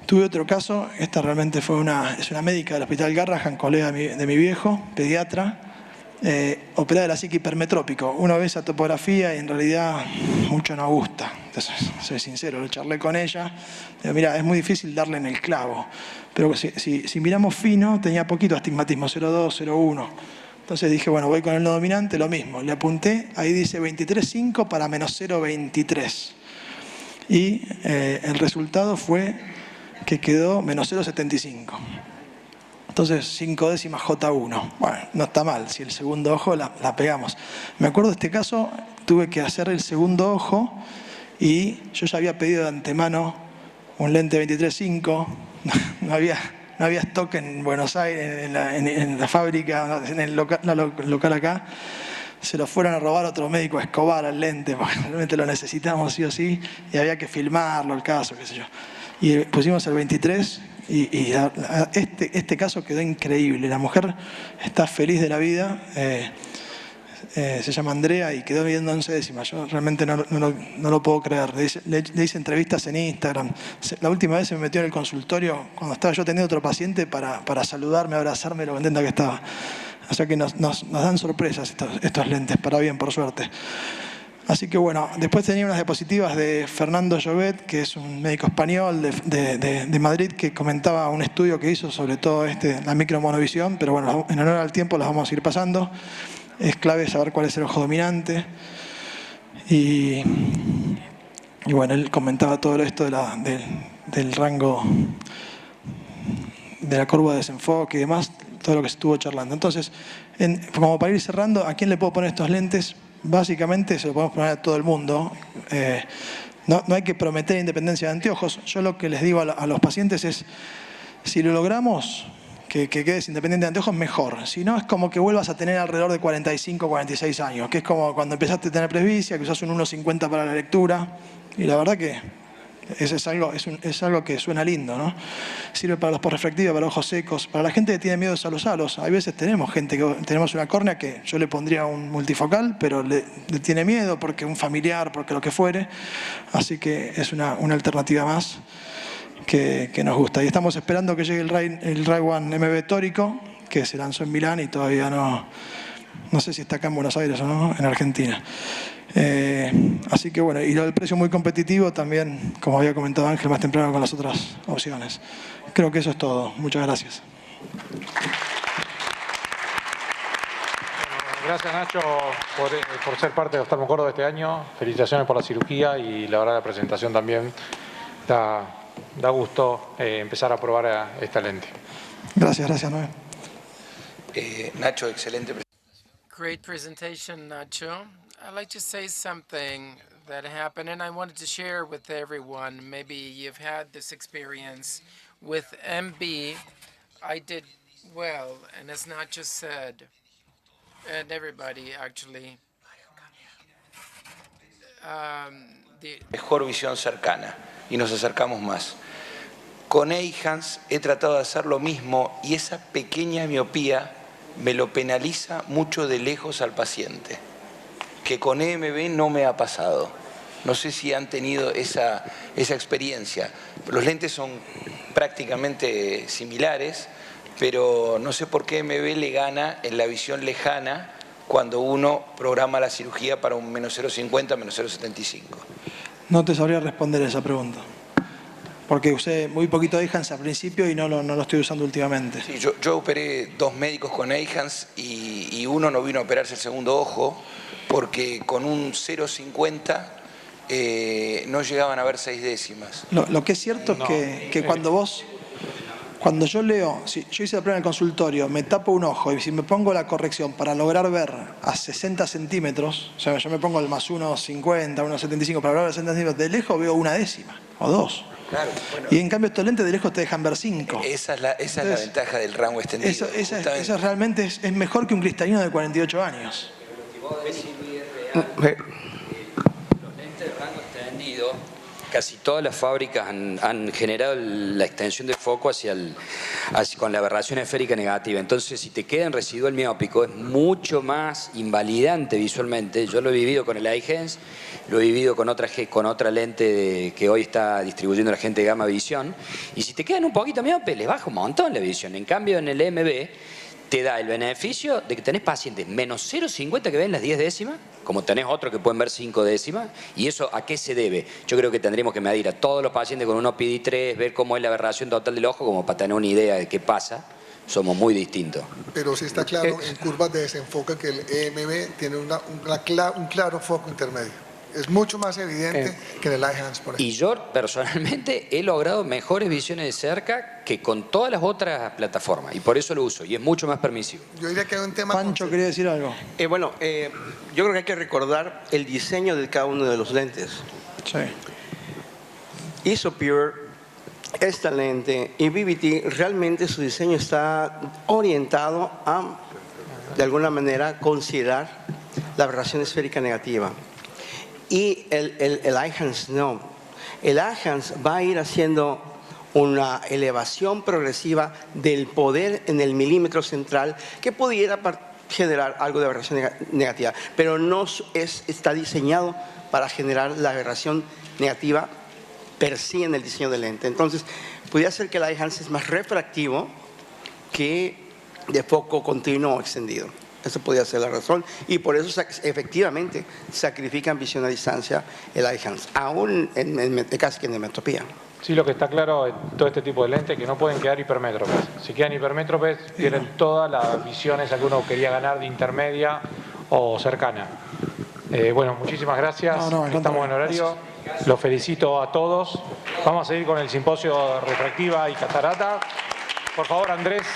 Tuve otro caso, esta realmente es una médica del Hospital Garrahan, colega de mi viejo, pediatra, operada de la psique hipermetrópico. Uno ve esa topografía y en realidad mucho no gusta. Entonces, soy sincero, lo charlé con ella. Digo, mira, es muy difícil darle en el clavo. Pero si miramos fino, tenía poquito astigmatismo, 0,2, 0,1. Entonces dije, bueno, voy con el no dominante, lo mismo. Le apunté, ahí dice 23,5 para menos 0,23. Y el resultado fue que quedó menos 0,75. Entonces 5 décimas J1. Bueno, no está mal, si el segundo ojo la pegamos. Me acuerdo de este caso, tuve que hacer el segundo ojo y yo ya había pedido de antemano un lente 23,5. No había stock en Buenos Aires, en la fábrica, en el local acá. Se lo fueron a robar otro médico a Escobar al lente, porque realmente lo necesitamos sí o sí, y había que filmarlo, el caso, qué sé yo. Y pusimos el 23 y este caso quedó increíble. La mujer está feliz de la vida, se llama Andrea y quedó viviendo 11 décimas. Yo realmente no lo puedo creer. Le hice entrevistas en Instagram. La última vez se me metió en el consultorio cuando estaba yo teniendo otro paciente para saludarme, abrazarme, lo contenta que estaba. O sea que nos dan sorpresas estos lentes, para bien, por suerte. Así que bueno, después tenía unas diapositivas de Fernando Llobet, que es un médico español de Madrid, que comentaba un estudio que hizo sobre todo la micromonovisión, pero bueno, en honor al tiempo las vamos a ir pasando. Es clave saber cuál es el ojo dominante. Y bueno, él comentaba todo esto del rango, de la curva de desenfoque y demás, todo lo que se estuvo charlando. Entonces, como para ir cerrando, ¿a quién le puedo poner estos lentes? Básicamente se lo podemos poner a todo el mundo. No hay que prometer independencia de anteojos. Yo lo que les digo a los pacientes es, si lo logramos, que quedes independiente de anteojos, mejor. Si no, es como que vuelvas a tener alrededor de 45, 46 años, que es como cuando empezaste a tener presbicia, que usás un 1,50 para la lectura. Y la verdad que es algo que suena lindo, ¿no? Sirve para los posrefractivos, para ojos secos, para la gente que tiene miedo a los halos. Hay veces tenemos una córnea que yo le pondría un multifocal, pero le tiene miedo porque un familiar, porque lo que fuere. Así que es una alternativa más que nos gusta. Y estamos esperando que llegue el Ray One MB tórico, que se lanzó en Milán y todavía no sé si está acá en Buenos Aires o no, en Argentina. Así que bueno, y el precio muy competitivo también, como había comentado Ángel más temprano con las otras opciones. Creo que eso es todo. Muchas gracias. Gracias Nacho por ser parte de Oftalmo Córdoba este año. Felicitaciones por la cirugía y la verdad la presentación también da gusto empezar a probar esta lente. Gracias Noé. Nacho, excelente presentación. Great presentation, Nacho. I'd like to say something that happened, and I wanted to share with everyone. Maybe you've had this experience with MB. I did well, and as Nacho said, and everybody actually, Mejor visión cercana y nos acercamos más. Con Eyhance he tratado de hacer lo mismo y esa pequeña miopía me lo penaliza mucho de lejos al paciente, que con EMB no me ha pasado. No sé si han tenido esa experiencia. Los lentes son prácticamente similares, pero no sé por qué EMB le gana en la visión lejana cuando uno programa la cirugía para un menos 0,50, menos 0,75. No te sabría responder esa pregunta, porque usé muy poquito Eyhance al principio y no lo estoy usando últimamente. Sí, yo operé 2 médicos con Eyhance y uno no vino a operarse el segundo ojo porque con un 0,50 no llegaban a ver 6 décimas. Lo que es cierto es que cuando yo leo, si yo hice la prueba en el consultorio, me tapo un ojo y si me pongo la corrección para lograr ver a 60 centímetros, o sea, yo me pongo el más 1,50, 1,75 para lograr 60 centímetros, de lejos veo 1 décima o 2. Claro, bueno, y en cambio estos lentes de lejos te dejan ver 5. Esa es la ventaja del rango extendido. Eso realmente es mejor que un cristalino de 48 años. Los lentes de rango extendido, casi todas las fábricas han generado la extensión de foco con la aberración esférica negativa. Entonces, si te queda en residual miópico, es mucho más invalidante visualmente. Yo lo he vivido con el Eyhance, lo he vivido con otra lente que hoy está distribuyendo la gente de Gamma Visión. Y si te quedan un poquito miope, les baja un montón la visión. En cambio, en el EMB te da el beneficio de que tenés pacientes menos 0,50 que ven las 10 décimas, como tenés otros que pueden ver 5 décimas, y eso ¿a qué se debe? Yo creo que tendríamos que medir a todos los pacientes con un OPD3, ver cómo es la aberración total del ojo, como para tener una idea de qué pasa. Somos muy distintos. Pero sí está claro en curvas de desenfoque que el EMB tiene un claro foco intermedio. Es mucho más evidente que en el Eyhance, por ejemplo. Y yo personalmente he logrado mejores visiones de cerca que con todas las otras plataformas, y por eso lo uso, y es mucho más permisivo. Yo diría que hay un tema... Pancho quería decir algo. Yo creo que hay que recordar el diseño de cada uno de los lentes. Sí. Isopure, esta lente y BBT, realmente su diseño está orientado a, de alguna manera, considerar la aberración esférica negativa. Y el Eyhance no. El Eyhance va a ir haciendo una elevación progresiva del poder en el milímetro central que pudiera generar algo de aberración negativa, pero no está diseñado para generar la aberración negativa per sí en el diseño del lente. Entonces, podría ser que el Eyhance es más refractivo que de foco continuo o extendido. Esa podría ser la razón, y por eso efectivamente sacrifican visión a distancia el Eyhance, aún casi que en metropía. Sí, lo que está claro en todo este tipo de lentes es que no pueden quedar hipermétropes. Si quedan hipermétropes, pierden todas las visiones a que uno quería ganar de intermedia o cercana. Bueno, muchísimas gracias. Estamos en horario. Los felicito a todos. Vamos a seguir con el simposio de refractiva y catarata. Por favor, Andrés.